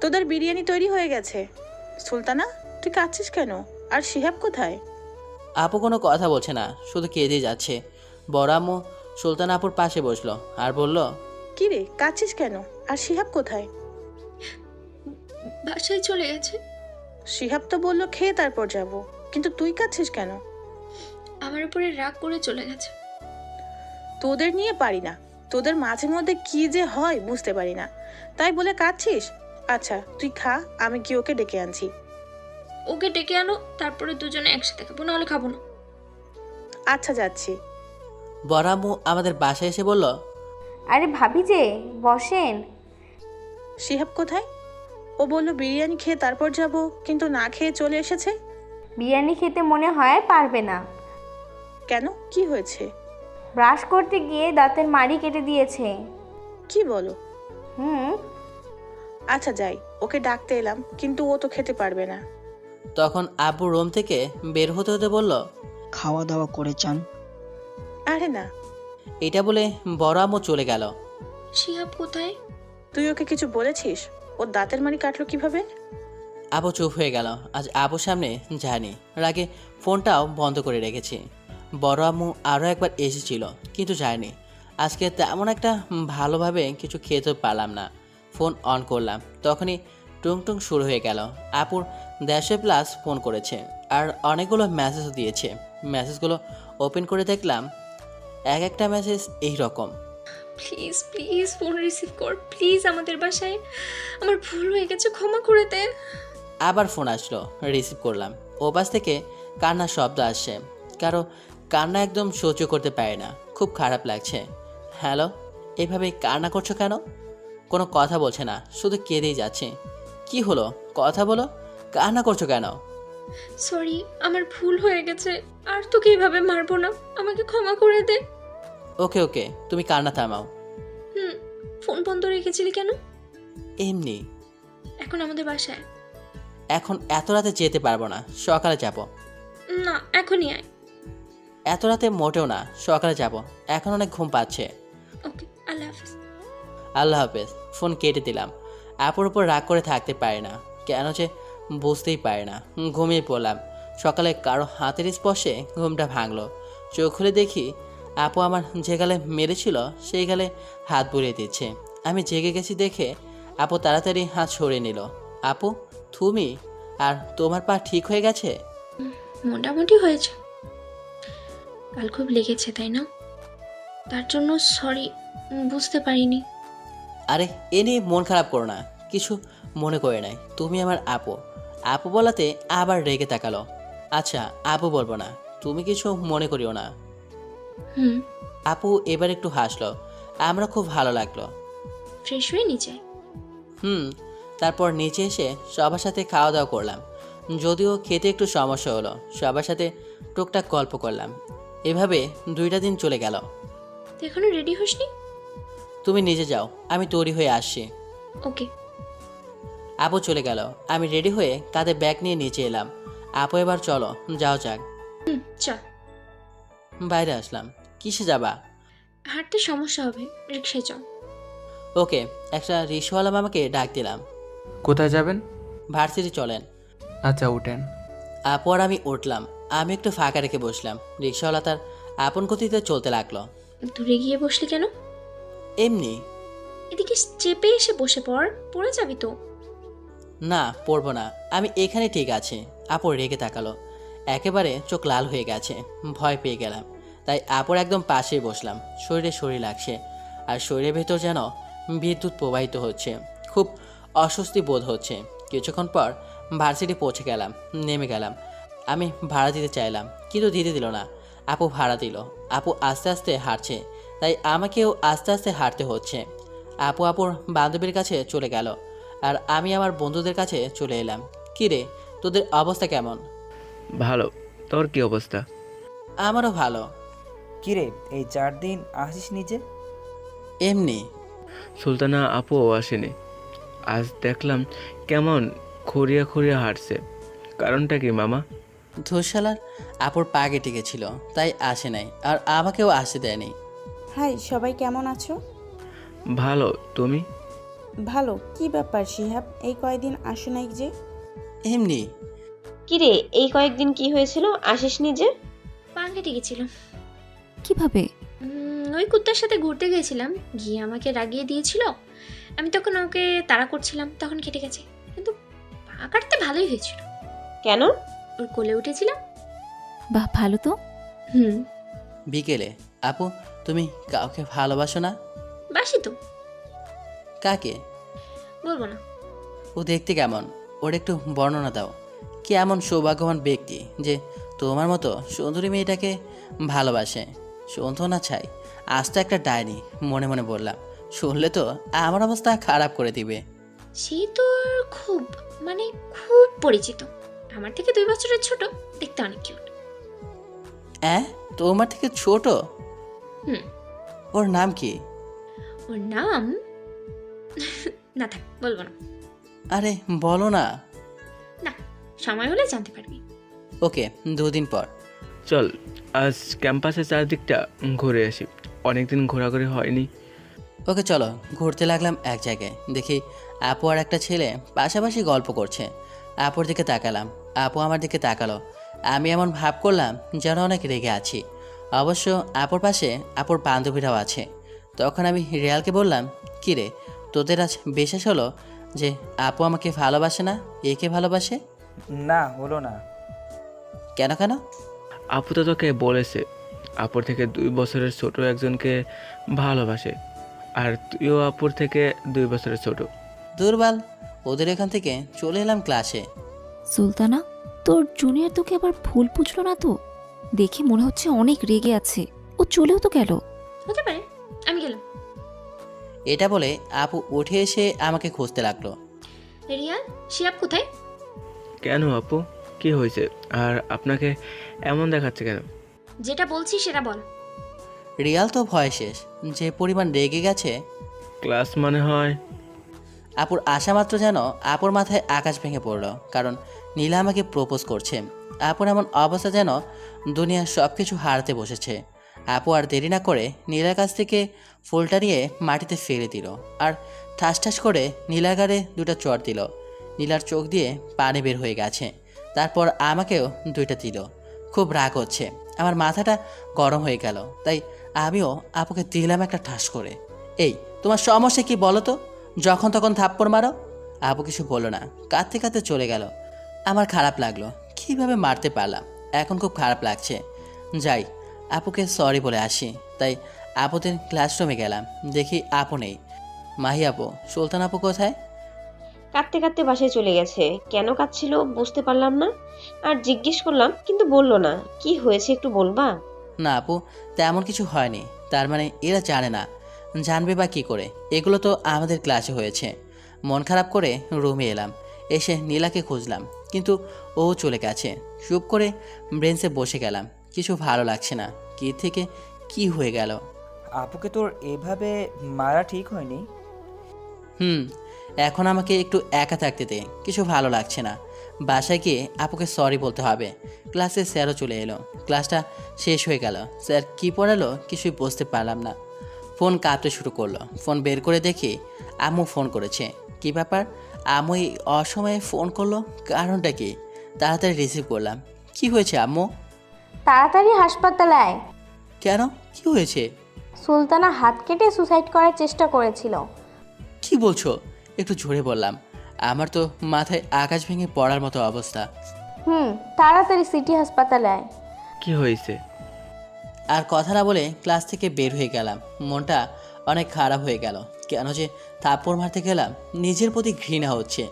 তোদের বিরিয়ানি তৈরি হয়ে গেছে। সুলতানা, তুই কাঁদছিস কেন? আর শিহাব কোথায়? আপু কোনো কথা বলছে না, শুধু কেঁদে যাচ্ছে। বড় আম্মু সুলতান আপুর পাশে বসলো আর বলল, কি রে কাঁদছিস কেন? আর শিহাব কোথায়? বাসায় চলে গেছে। শিহাব তো বললো খেয়ে তারপর যাব, কিন্তু তুই কাঁদছিস কেন? আমার উপরে রাগ করে চলে গেছে। তোদের নিয়ে পারি না। তোদের মাঝে মধ্যে কি যে হয় বুঝতে পারি না, তাই বলে কাঁদছিস? আচ্ছা তুই খা, আমি কি ওকে ডেকে আনছি। ওকে ডেকে আনো, তারপরে দুজনে একসাথে খাবো, নাহলে খাবো না। আচ্ছা যাচ্ছি। বড় আম্মু আমাদের বাসায় এসে বলল, আরে ভাবি যে, বসেন। শিহাব কোথায়? ও বললো বিরিয়ানি খেয়ে তারপর যাব, কিন্তু না খেয়ে চলে এসেছে। বিরিয়ানি খেতে মনে হয় পারবে না। কেন, কি হয়েছে? ব্রাশ করতে গিয়ে দাঁতের মাড়ি কেটে দিয়েছে। কি বলো? হুম। আচ্ছা যাই, ওকে ডাকতে এলাম, কিন্তু ও তো খেতে পারবে না। তখন আব্বু রুম থেকে বের হতে হতে বলল, খাওয়া দাওয়া করে চান। আরে না। এটা বলে বড় আম্মু চলে গেল। শিহাব কোথায়? তুই ওকে কিছু বলেছিস? ওর দাঁতের মাড়ি কাটলো কিভাবে? আপু চুপ হয়ে গেল। আজ আপুর সামনে যায়নি, রাগে ফোনটাও বন্ধ করে রেখেছি। বড় আম্মু আরও একবার এসেছিল, কিন্তু যায়নি। আজকে তেমন একটা ভালোভাবে কিছু খেতে পারলাম না। ফোন অন করলাম, তখনই টুং টুং শুরু হয়ে গেল। আপুর 150+ ফোন করেছে আর অনেকগুলো মেসেজও দিয়েছে। মেসেজগুলো ওপেন করে দেখলাম এক একটা মেসেজ এই রকম। প্লিজ প্লিজ ফোন রিসিভ কর প্লিজ, আমাদের বাসায় আমার ভুল হয়ে গেছে, ক্ষমা করে দে। আবার ফোন আসলো, রিসিভ করলাম। ও পাশ থেকে কান্নার শব্দ আসছে। কারো কান্না একদম সহ্য করতে পারে না, খুব খারাপ লাগছে। হ্যালো, এভাবে কান্না করছো কেন? কোনো কথা বলছে না, শুধু কেঁদেই যাচ্ছে। কি হলো, কথা বলো, কান্না করছো কেন? সরি, আমার ভুল হয়ে গেছে, আর তোকে এইভাবে মারবো না, আমাকে ক্ষমা করে দে। ওকে ওকে, তুমি কান্না থামাও। ফোন বন্ধ রেখেছিলি কেন? এমনি। এখন আমাদের বাসায়। এখন এত রাতে যেতে পারবো না, সকালে যাব। না, এখনই আয়। এত রাতে মোটেও না, সকালে যাব, এখন অনেক ঘুম পাচ্ছে। ওকে, আল্লাহ হাফিজ। আল্লাহ হাফেজ। ফোন কেটে দিলাম। আপুর উপর রাগ করে থাকতে পারে না, কেন যে বুঝতেই পারে না। ঘুমিয়ে পড়লাম। সকালে কারো হাতের স্পর্শে ঘুমটা ভাঙলো। চোখ খুলে দেখি আপু আমার যে গালে মেরেছিল সেই গালে হাত বুলিয়ে দিচ্ছে। আমি জেগে গেছি দেখে আপু তাড়াতাড়ি হাত সরিয়ে নিল। আপু, তুমি আর তোমার পা ঠিক হয়ে গেছে? মোটামুটি হয়েছে, কাল খুব লেগেছে তাই না? তার জন্য সরি, বুঝতে পারিনি। আরে এ নিয়ে মন খারাপ করো না, কিছু মনে করে নাই। তুমি আমার আপু। আপু বলাতে আবার রেগে তাকালো। আচ্ছা আপু বলবো না, তুমি কিছু মনে করিও না। আপু এবার একটু হাসলো, আমরা খুব ভালো লাগলো। ফ্রেশ হয়ে নিচে। তারপর নিচে এসে সবার সাথে খাওয়া দাওয়া করলাম। যদিও খেতে একটু সমস্যা হলো, সবার সাথে টুকটাক গল্প করলাম। এভাবে 2টা দিন চলে গেল। তুই এখনো রেডি হসনি? তুমি নিজে যাও, আমি তৈরি হয়ে আসছি। ওকে। আপু চলে গেল। আমি রেডি হয়ে কাঁধে ব্যাগ নিয়ে নিচে এলাম। আপু এবার চলো, যাও যাক। চল। বাইরে আসলাম। কিসে যাবা? হাঁটতে সমস্যা হবে, রিক্সায় চল। ওকে। একটা রিক্সাওয়ালা মামাকে ডাক দিলাম। কোথায় যাবেন? ভার্সিটি চলেন। আচ্ছা উঠেন। আপু আর আমি উঠলাম। আমি একটু ফাঁকা রেখে বসলাম। রিক্সাওয়ালা তার আপন গতিতে চলতে লাগলো। দূরে গিয়ে বসলি কেন? এমনি। এদিকে চেপে এসে বসে পড়ে যাবি তো। না, পড়বো না, আমি এখানে ঠিক আছি। আপু রেগে তাকালো, একেবারে চোখ লাল হয়ে গেছে। ভয় পেয়ে গেলাম, তাই আপুর একদম পাশেই বসলাম। শরীরে শরীর লাগছে, আর শরীরের ভেতর যেন বিদ্যুৎ প্রবাহিত হচ্ছে। খুব অস্বস্তি বোধ হচ্ছে। কিছুক্ষণ পর ভার্সিটি পৌঁছে গেলাম, নেমে গেলাম। আমি ভাড়া দিতে চাইলাম, কিন্তু দিতে দিল না। আপু ভাড়া দিল। আপু আস্তে আস্তে হাঁটছে, তাই আমাকেও আস্তে আস্তে হাঁটতে হচ্ছে। আপু আপুর বান্ধবীর কাছে চলে গেল, আর আমি আমার বন্ধুদের কাছে চলে এলাম। কী রে, তোদের অবস্থা কেমন? ভালো। তোর কি অবস্থা? আমারও ভালো। কিরে, এই 4 দিন আসিস নিজে? এমনি। সুলতানা আপুও আসেনি। আজ দেখলাম কেমন খড়িয়া খড়িয়া হাঁটছে। কারণটা কি মামা? ধূসালার আপুর পা কেটে গেছিল, তাই আসে নাই, আর আমাকেও আসতে দেয়নি। হাই, সবাই কেমন আছো? ভালো, তুমি? ভালো। কি ব্যাপার শিহাব, এই কয়দিন আসো নাই যে? এমনি। কিরে, এই কয়েকদিন কি হয়েছিল, আসিসনি যে? পা কেটে গেছিল। কিভাবে? ওই কুত্তার সাথে ঘুরতে গেছিলাম, গিয়ে আমাকে রাগিয়ে দিয়েছিল। আমি তখন ওকে তাড়া করছিলাম, তখন কেটে গেছে। কিন্তু পা কাটতে ভালোই হয়েছিল। কেন? ওর কোলে উঠেছিলাম। বাহ, ভালো তো। বিকেলে। আপু, তুমি কাউকে ভালোবাসো না? বাসি তো। কাকে? বলবো না। ও দেখতে কেমন, ওর একটু বর্ণনা দাও। কি এমন সৌভাগ্যবান ব্যক্তি যে তোমার মতো সুন্দরী মেয়েটাকে ভালোবাসে? সন্ধ্যা না চাই, আজ তো একটা ডাইনি। মনে মনে বললাম, শুনলে তো আমার অবস্থা খারাপ করে দিবে। সে তোর খুব খুব পরিচিত। আমার থেকে 2 বছরের ছোট, দেখতে অনেক কিউট। তোমার থেকে ছোট? ওর নাম কি? ওর নাম না থাক, বলবো না। আরে বলো না। না, সময় হলে জানতে পারবি। ওকে, 2 দিন পর। চল আজ ক্যাম্পাসের চারদিকটা ঘুরে আসি, অনেকদিন ঘোরাঘুরি হয়নি। ওকে চলো ঘুরতে লাগলাম এক জায়গায়, দেখি আপু আর একটা ছেলে পাশাপাশি গল্প করছে। আপুর দিকে তাকালাম, আপু আমার দিকে তাকালো। আমি এমন ভাব করলাম যেন অনেক রেগে আছি। অবশ্য আপুর পাশে আপুর বান্ধবীরাও আছে। তখন আমি রিয়ালকে বললাম, কী রে, তোদের আজ বিশ্বাস হলো যে আপু আমাকে ভালোবাসে না, একে ভালোবাসে? না, হলো না। কেন কেন? আপু তো তোকে বলেছে আপুর থেকে 2 বছরের ছোট একজনকে ভালোবাসে, আর তুইও আপুর থেকে 2 বছরের ছোট। দুর্বল। ওদের এখান থেকে চলে এলাম ক্লাসে। সুলতানা, তোর জুনিয়র তোকে আবার ভুল বুঝলো না তো? দেখে মনে হচ্ছে অনেক রেগে আছে। ও চলেও তো গেল। হতে পারে, আমি গেলাম। এটা বলে আপু উঠে এসে আমাকে খুঁজতে লাগলো। রিয়াল, শিহাব কোথায়? কেন আপু, কি হয়েছে? আর আপনাকে এমন দেখাচ্ছে কেন? যেটা বলছি সেটা বল। রিয়াল তো ভয় শেষ, যে পরিমাণ রেগে গেছে। ক্লাস মানে হয়? আপুর আসা মাত্র যেন আপুর মাথায় আকাশ ভেঙে পড়লো, কারণ নীলা আমাকে প্রপোজ করছে। আপুর এমন অবস্থা যেন দুনিয়ার সব কিছু হারাতে বসেছে। আপু আর দেরি না করে নীলার কাছ থেকে ফুলটা নিয়ে মাটিতে ফেলে দিল, আর ঠাস ঠাস করে নীলার গাড়ে 2টা চড় দিল। নীলার চোখ দিয়ে পানি বের হয়ে গেছে। তারপর আমাকেও 2টা দিল। খুব রাগ হচ্ছে, আমার মাথাটা গরম হয়ে গেল। তাই আমিও আপুকে দিলাম একটা ঠাস করে। এই, তোমার সমস্যা কি বলো তো? যখন তখন থাপ্পড় মারো। আপু কিছু বললো না, কাঁদতে কাঁদতে চলে গেল। আমার খারাপ লাগলো, কীভাবে মারতে পারলাম। এখন খুব খারাপ লাগছে। যাই, আপুকে সরি বলে আসি। তাই আপুদের ক্লাসরুমে গেলাম, দেখি আপু নেই। মাহি আপু, সুলতান আপু কোথায়? কাঁদতে কাঁদতে বাসায় চলে গেছে। কেন কাঁদছিল বুঝতে পারলাম না, আর জিজ্ঞেস করলাম কিন্তু বললো না। কি হয়েছে একটু বলবা? না আপু, তেমন কিছু হয়নি। তার মানে এরা জানে না, জানবে বা কী করে? এগুলো তো আমাদের ক্লাসে হয়েছে। মন খারাপ করে রুমে এলাম, এসে নীলাকে খুঁজলাম, কিন্তু ও চলে গেছে। চুপ করে ব্রেঞ্চে বসে গেলাম, কিছু ভালো লাগছে না। কি থেকে কি হয়ে গেল? আপুকে তোর এভাবে মারা ঠিক হয়নি। এখন আমাকে একটু একা থাকতে দে, কিছু ভালো লাগছে না। বাসায় গিয়ে আপুকে সরি বলতে হবে। ক্লাসে স্যারও চলে এলো, ক্লাসটা শেষ হয়ে গেল। স্যার কী পড়ালো কিছুই বুঝতে পারলাম না। ফোন কাঁপতে শুরু করলো। ফোন বের করে দেখি আম্মু ফোন করেছে। কি ব্যাপার, আম্মু এই অসময়ে ফোন করলো, কারণটা কি? তাড়াতাড়ি রিসিভ করলাম। কি হয়েছে আম্মু? তাড়াতাড়ি হাসপাতালে আয়। কেন, কি হয়েছে? সুলতানা হাত কেটে সুসাইড করার চেষ্টা করেছিল। কি বলছো? একটু জোরে বললাম, আমার তো মাথায় আকাশ ভেঙে পড়ার মতো অবস্থা। তাড়াতাড়ি সিটি হাসপাতালে আয়। কি হয়েছে? আর কথা না বলে ক্লাস থেকে বের হয়ে গেলাম। মনটা অনেক খারাপ হয়ে গেল। কেন যে থাপ্পড় মারতে গেলাম, নিজের প্রতি ঘৃণা হচ্ছে।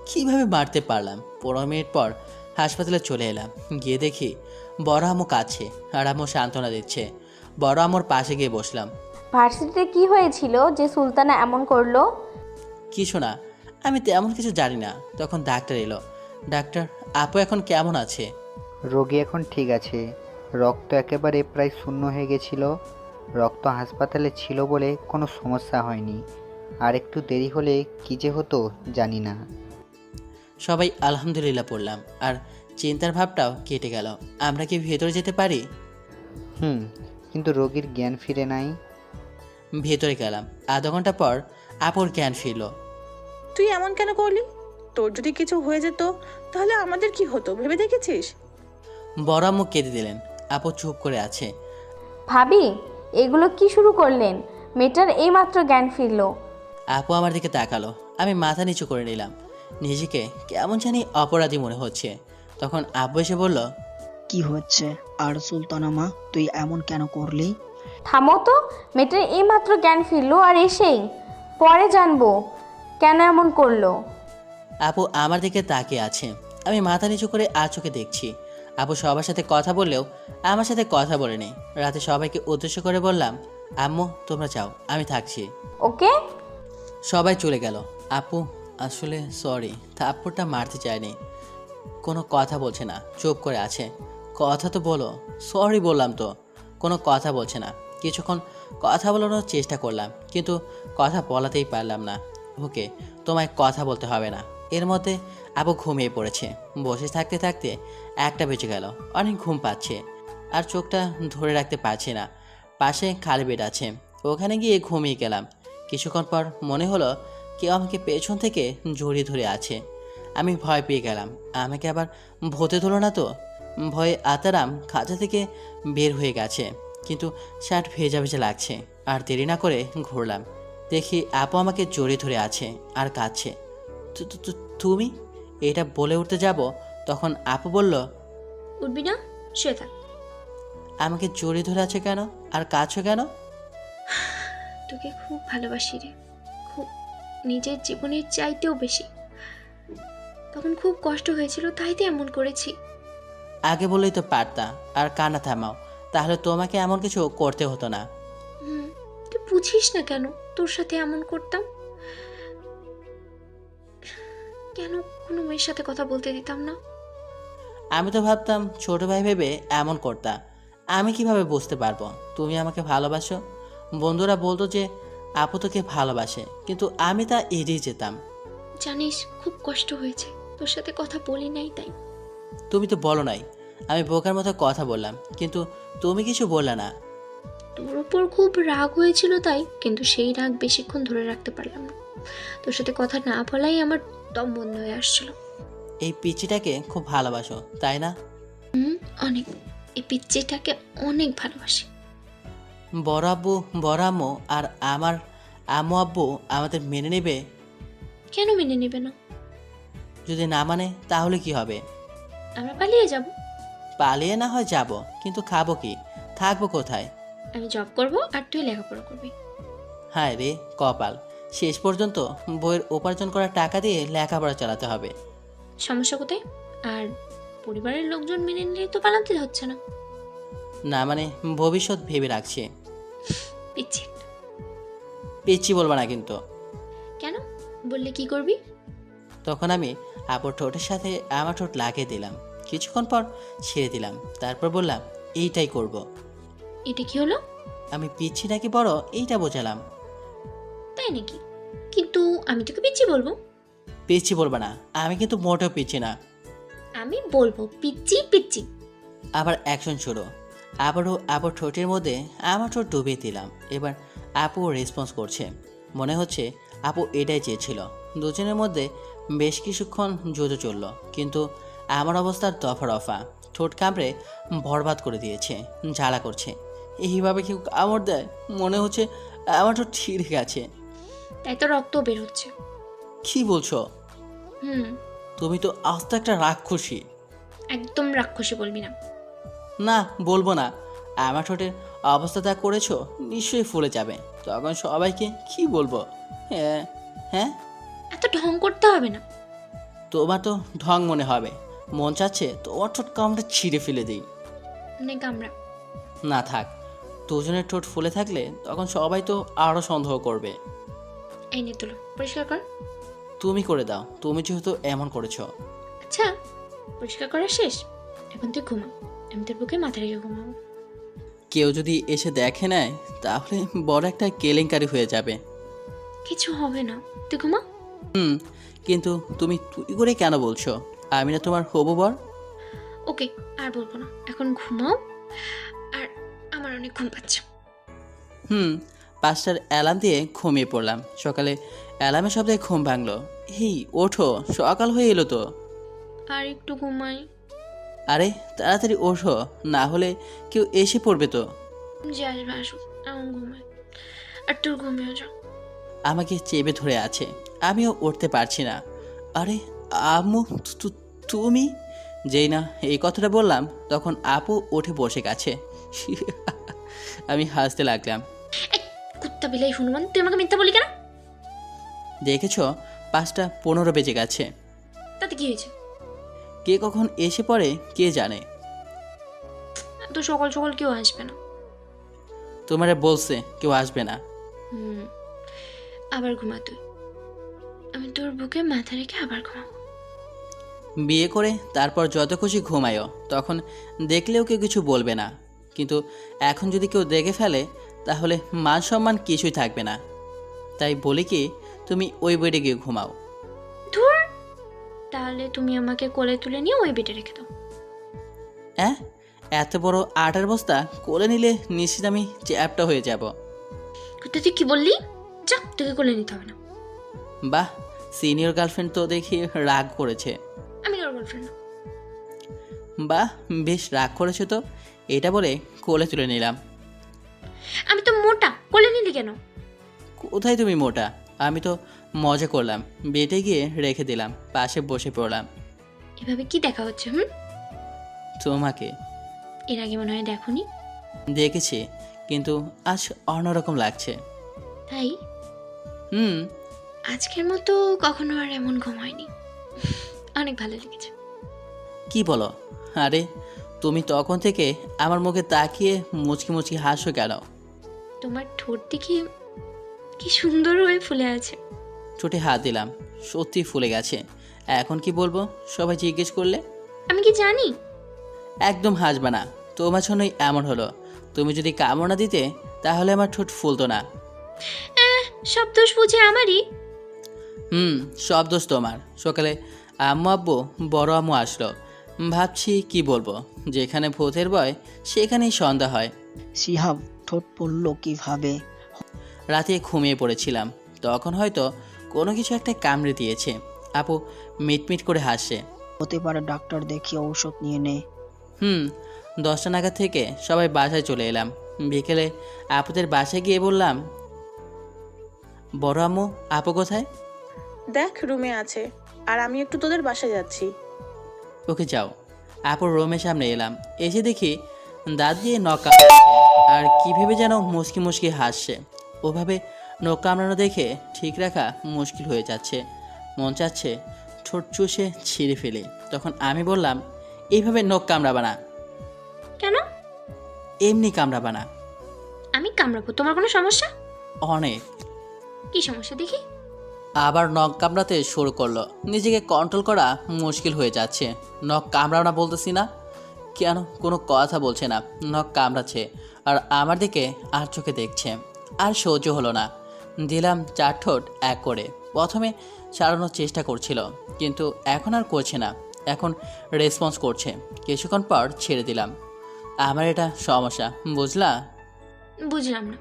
কিভাবে মারতে পারলাম? 15 মিনিট পর হাসপাতালে চলে এলাম। গিয়ে দেখি বড় আম্মু কাঁদছে, আর আম্মু সান্ত্বনা দিচ্ছে। বড় আম্মুর পাশে গিয়ে বসলাম। ভার্সিটিতে কি হয়েছিল যে সুলতানা এমন করলো? কিছু না, আমি তেমন কিছু জানি না। তখন ডাক্তার এলো। ডাক্তার, আপু এখন কেমন আছে? রোগী এখন ঠিক আছে। রক্ত একেবারে প্রায় শূন্য হয়ে গেছিল। রক্ত হাসপাতালে ছিল বলে কোনো সমস্যা হয়নি। আর একটু দেরি হলে কী যে হতো জানি না। সবাই আলহামদুলিল্লাহ পড়লাম, আর চিন্তার ভাবটাও কেটে গেল। আমরা কি ভেতরে যেতে পারি? কিন্তু রোগীর জ্ঞান ফিরে নাই। ভেতরে গেলাম। আধা ঘন্টা পর আপুর জ্ঞান ফিরল। তুই এমন কেন করলি? তোর যদি কিছু হয়ে যেত তাহলে আমাদের কি হতো ভেবে দেখেছিস? বড় আম্মু কেঁদে দিলেন। আপু চুপ করে আছে। ভাবি, এগুলো কি শুরু করলেন? মেয়েটার এইমাত্র জ্ঞান ফিরল। আপু আমার দিকে তাকালো। আমি মাথা নিচু করে নিলাম। নিজেকে কেমন জানি অপরাধী মনে হচ্ছে। তখন আব্বু এসে বলল, কি হচ্ছে? আর সুলতানা মা, তুই এমন কেন করলি? থামো তো, মেয়েটার এইমাত্র জ্ঞান ফিরল, আর এসেই পরে জানবো কেন এমন করলো। আপু আমার দিকে তাকিয়ে আছে। আমি মাথা নিচু করে আর চোখে দেখছি। আপু সবার সাথে কথা বললেও আমার সাথে কথা বলেনি। রাতে সবাইকে উদ্দেশ্য করে বললাম, আম্মু তোমরা যাও, আমি থাকছি। ওকে। সবাই চলে গেল। আপু আসলে সরি, থাপ্পড়টা মারতে চায়নি। কোনো কথা বলছে না, চুপ করে আছে। কথা তো বলো। সরি বললাম তো। কোনো কথা বলছে না। কিছুক্ষণ কথা বলানোর চেষ্টা করলাম, কিন্তু কথা বলাতেই পারলাম না। ওকে, তোমায় কথা বলতে হবে না। এর মধ্যে আপু ঘুমিয়ে পড়েছে। বসে থাকতে থাকতে 1টা বেজে গেল। অনেক ঘুম পাচ্ছে, আর চোখটা ধরে রাখতে পারছি না। পাশে খালি বেড আছে, ওখানে গিয়ে ঘুমিয়ে গেলাম। কিছুক্ষণ পর মনে হলো কেউ আমাকে পেছন থেকে জড়িয়ে ধরে আছে। আমি ভয় পেয়ে গেলাম, আমাকে আবার ভূতে ধরলো না তো। ভয়ে আতারাম খাঁচা থেকে বের হয়ে গেছে, কিন্তু শার্ট ভেজা ভেজা লাগছে। আর দেরি না করে ঘুরলাম, দেখি আপু আমাকে জড়িয়ে ধরে আছে আর কাঁদছে। তুমি? এটা বলে উঠতে যাব, তখন আপু বলল, উঠবি না, শুয়ে থাক। আমাকে জড়িয়ে ধরে আছে কেন আর কাঁদছো কেন? তোকে খুব ভালোবাসি রে, খুব, নিজের জীবনের চাইতেও বেশি। তখন খুব কষ্ট হয়েছিল, তাই তো এমন করেছি। আগে বললেই তো পারতা, আর কান্না থামাও, তাহলে তোমাকে এমন কিছু করতে হতো না। তুই বুঝিস না কেন তোর সাথে এমন করতাম? কেন কোনো মেয়ের সাথে কথা বলতে দিতাম না? আমি তো ভাবতাম ছোট ভাই ভেবে এমন করতা। আমি কিভাবে বুঝতে পারবো তুমি আমাকে ভালোবাসো? বন্ধুরা বলতো যে আপু তোকে ভালোবাসে, কিন্তু আমি তা এড়িয়ে যেতাম। জানিস খুব কষ্ট হয়েছে, তোর সাথে কথা বলি নাই তাই। তুমি তো বলো নাই, আমি বোকার মতো কথা বললাম, কিন্তু তুমি কিছু বললে না। তোর উপর খুব রাগ হয়েছিল তাই, কিন্তু সেই রাগ বেশিক্ষণ ধরে রাখতে পারলাম না। তোর সাথে কথা না বলাই আমার দম বন্ধ হয়ে আসছিল। এই পিচিটাকে খুব ভালোবাসো তাই না? অনেক, এই পিচ্চিটাকে অনেক ভালোবাসি। বড় আব্বু, বড় আম্মু আর আমার আম্মু আব্বু আমাদের মেনে নেবে? কেন মেনে নেবে না? যদি না মানে তাহলে কি হবে? আমরা পালিয়ে যাব। পালিয়ে না হয় যাব, কিন্তু খাবো কি, থাকবো কোথায়? আমি জব করব আর তুই লেখাপড়া করবি। হায় রে কপাল, শেষ পর্যন্ত বইয়ের উপার্জন করা টাকা দিয়ে লেখাপড়া চালাতে হবে। সমস্যা কোথায়? আর পরিবারের লোকজন মেনে নিলে তো পালাতে হচ্ছে না। না মানে ভবিষ্যৎ ভেবে রাখছি। পিচ্ছি। পিচ্ছি বলবো না কিন্তু। কেন? বললে কি করবি? তখন আমি আপুর ঠোঁটের সাথে আমার ঠোঁট লাগিয়ে দিলাম, কিছুক্ষণ পর ছেড়ে দিলাম, তারপর বললাম এইটাই করব। এটা কি হলো? আমি পিচ্ছি নাকি বড় এইটা বোঝালাম। তাই নাকি? কিন্তু আমি তোকে পিচ্ছি বলবো। পিচ্ছি বলবো না, আমি কিন্তু মোটেও পিচ্ছি না। আমি বলবো পিচ্ছি পিচ্ছি। আবার অ্যাকশন শুরু। আবারও আপুর ঠোঁটের মধ্যে আমার ঠোঁট ডুবিয়ে দিলাম। এবার আপু রেসপন্স করছে, মনে হচ্ছে আপু এটাই চেয়েছিল। দুজনের মধ্যে বেশ কিছুক্ষণ যুদ্ধ চলল, কিন্তু আমার অবস্থার দফা রফা, ঠোঁট কামড়ে বরবাদ করে দিয়েছে, জ্বালা করছে। এইভাবে কেউ কামড় দেয়, মনে হচ্ছে আমার ঠোঁট ছিঁড়ে গেছে। তাই তো রক্ত বের হচ্ছে। কি বলছো? তুমি তো আস্ত একটা রাক্ষসী। একদম রাক্ষসী বলবি না। না বলবো না। আমার ঠোঁটের অবস্থা যা করেছো নিশ্চয়ই ফুলে যাবে, তখন সবাইকে কি বলবো? হ্যাঁ হ্যাঁ, এত ঢং করতে হবে না। তোমার তো ঢং মনে হবে, মন চাচ্ছে তোমার ঠোঁট কামড়ে ছিঁড়ে ফেলে দিই। নে কামড়া। না থাক, দুজনের ঠোঁট ফুলে থাকলে তখন সবাই তো আরও সন্দেহ করবে। এই নে তুলো, পরিষ্কার কর। তুমি করে দাও, তুমি যেহেতু এমন করেছো। আচ্ছা পরিষ্কার করা শেষ, এখন তুই ঘুমা, আমি তোর বুকে মাথা রেখে ঘুমাবো। কেউ যদি এসে দেখে নেয় তাহলে বড় একটা কেলেঙ্কারি হয়ে যাবে। কিছু হবে না, তুই ঘুমা। কিন্তু তুমি তুই করে কেন বলছো? আমি না তোমার হবু বর? ওকে আর বলবো না, এখন ঘুমাও। আর আমার অনেক ঘুম পাচ্ছে। 5টার অ্যালার্ম দিয়ে ঘুমিয়ে পড়লাম। সকালে অ্যালার্মের শব্দে ঘুম ভাঙলো। এই ওঠো, সকাল হয়ে এলো তো। আর একটু ঘুমাই। আরে তাড়াতাড়ি ওঠো, না হলে কেউ এসে পড়বে তো। যে আসবে আসুক, এমন ঘুমাই। আর তোর ঘুমিয়ে যাও। আমাকে চেপে ধরে আছে, আমিও উঠতে পারছি না। আরে আম্মু, তুমি? যেই না এই কথাটা বললাম তখন আপু উঠে বসে গেছে। আমি হাসতে লাগলাম। কুত্তা বিলাই হনুমান, তুই আমাকে মিথ্যা বলি কেন? দেখেছো 5:15 বেজে গেছে। তাতে কি হয়েছে? কে কখন এসে পড়ে কে জানে। তো সকাল সকাল কেউ আসবে না। তোমারে বলছে কেউ আসবে না। আবার ঘুমা তুই, আমি তোর বুকে মাথা রেখে আবার ঘুমাবো। বিয়ে করে তারপর যত খুশি ঘুমায়ও, তখন দেখলেও কেউ কিছু বলবে না। কিন্তু এখন যদি কেউ দেখে ফেলে তাহলে মান সম্মান কিছুই থাকবে না। তাই বলি কি, তুমি ওই বেডে গিয়ে ঘুমাও। ধুর, তাহলে তুমি আমাকে কোলে তুলে নিয়ে ওই বেডে রেখে দাও। হ্যাঁ, এত বড় আটার বস্তা কোলে নিলে নিশ্চিত আমি চ্যাপটা হয়ে যাব। তুই কি বললি? যা, তোকে কোলে নিতে হবে না। বাহ, সিনিয়র গার্লফ্রেন্ড তো দেখি রাগ করেছে। আমি কারো গার্লফ্রেন্ড না। বাহ, বেশ রাগ করেছে তো। এটা বলে কোলে তুলে নিলাম। আমি তো মোটা, কোলে নিলি কেন? কোথায় তুমি মোটা? আমি তো মজা করলাম, বেটে গিয়ে রেখে দিলাম, পাশে বসে পড়লাম। এভাবে কি দেখা হচ্ছে? তোমাকে এর আগে মনে হয় দেখোনি। দেখেছি, কিন্তু আজ অন্যরকম লাগছে। তাই? আজকের মতো কখনো আর এমন ঘুম হয়নি। অনেক ভালো লেগেছে। কি বলো? আরে তুমি তখন থেকে আমার মুখে তাকিয়ে মুচকি মুচকি হাসো কেন? তোমার ঠোঁট দেখে কি সুন্দর হয়ে ফুলে আছে। ঠোঁটে হাত দিলাম, সত্যি ফুলে গেছে। এখন কি বলবো সবাই জিজ্ঞেস করলে? আমি কি জানি? একদম হাসবা না, তোমার জন্যই এমন হলো। তুমি যদি কামড় না দিতে তাহলে আমার ঠোঁট ফুলতো না। সব দোষ বুঝে আমারই। সব দোষ তোমার। সকালে আম্মু আব্বু বড় আম্মু আসলো, ভাবছি কি বলবো। যেখানে ভূতের ভয় সেখানেই সন্ধ্যা হয়। শিহাব ঠোঁট পড়লো কিভাবে? রাতে ঘুমিয়ে পড়েছিলাম, তখন হয়তো কোনো কিছু একটা কামড়ে দিয়েছে। আপু মিটমিট করে হাসে। হতে পারে, ডাক্তার দেখিয়ে ঔষধ নিয়ে নে। 10টা নাগাদ থেকে সবাই বাসায় চলে এলাম। বিকেলে আপুদের বাসায় গিয়ে বললাম, বড় আম্মু আপু কোথায়? দেখ রুমে আছে, আর আমি একটু তোদের বাসায় যাচ্ছি। ওকে যাও। আপুর রুমের সামনে এলাম, এসে দেখি দাঁত দিয়ে নখ কামড়াচ্ছে, আর কী ভেবে যেন মুচকি মুচকি হাসছে। ওভাবে নখ কামড়ানো দেখে ঠিক রাখা মুশকিল হয়ে যাচ্ছে। মন চাচ্ছে ঠোঁট চুষে ছিঁড়ে ফেলি। তখন আমি বললাম, এইভাবে নখ কামড়াবা না। কেন? এমনি কামড়াবা না। আমি কামড়াবো? তোমার কোনো সমস্যা? অনেক। কি সমস্যা দেখি? আবার নখ কামড়াতে শুরু করলো। নিজেকে কন্ট্রোল করা মুশকিল হয়ে যাচ্ছে। নখ কামড়াও না বলতেছি না কেন? কোনো কথা বলছে না। নখ কামড়াচ্ছে আর আমার দিকে আর চোখে দেখছে। আর সহ্য হলো না, দিলাম 4 ঠোঁট এক করে। প্রথমে ছাড়ানোর চেষ্টা করছিল, কিন্তু এখন আর করছে না। এখন রেসপন্স করছে। কিছুক্ষণ পর ছেড়ে দিলাম। আমার এটা সমস্যা, বুঝলা? বুঝলাম না।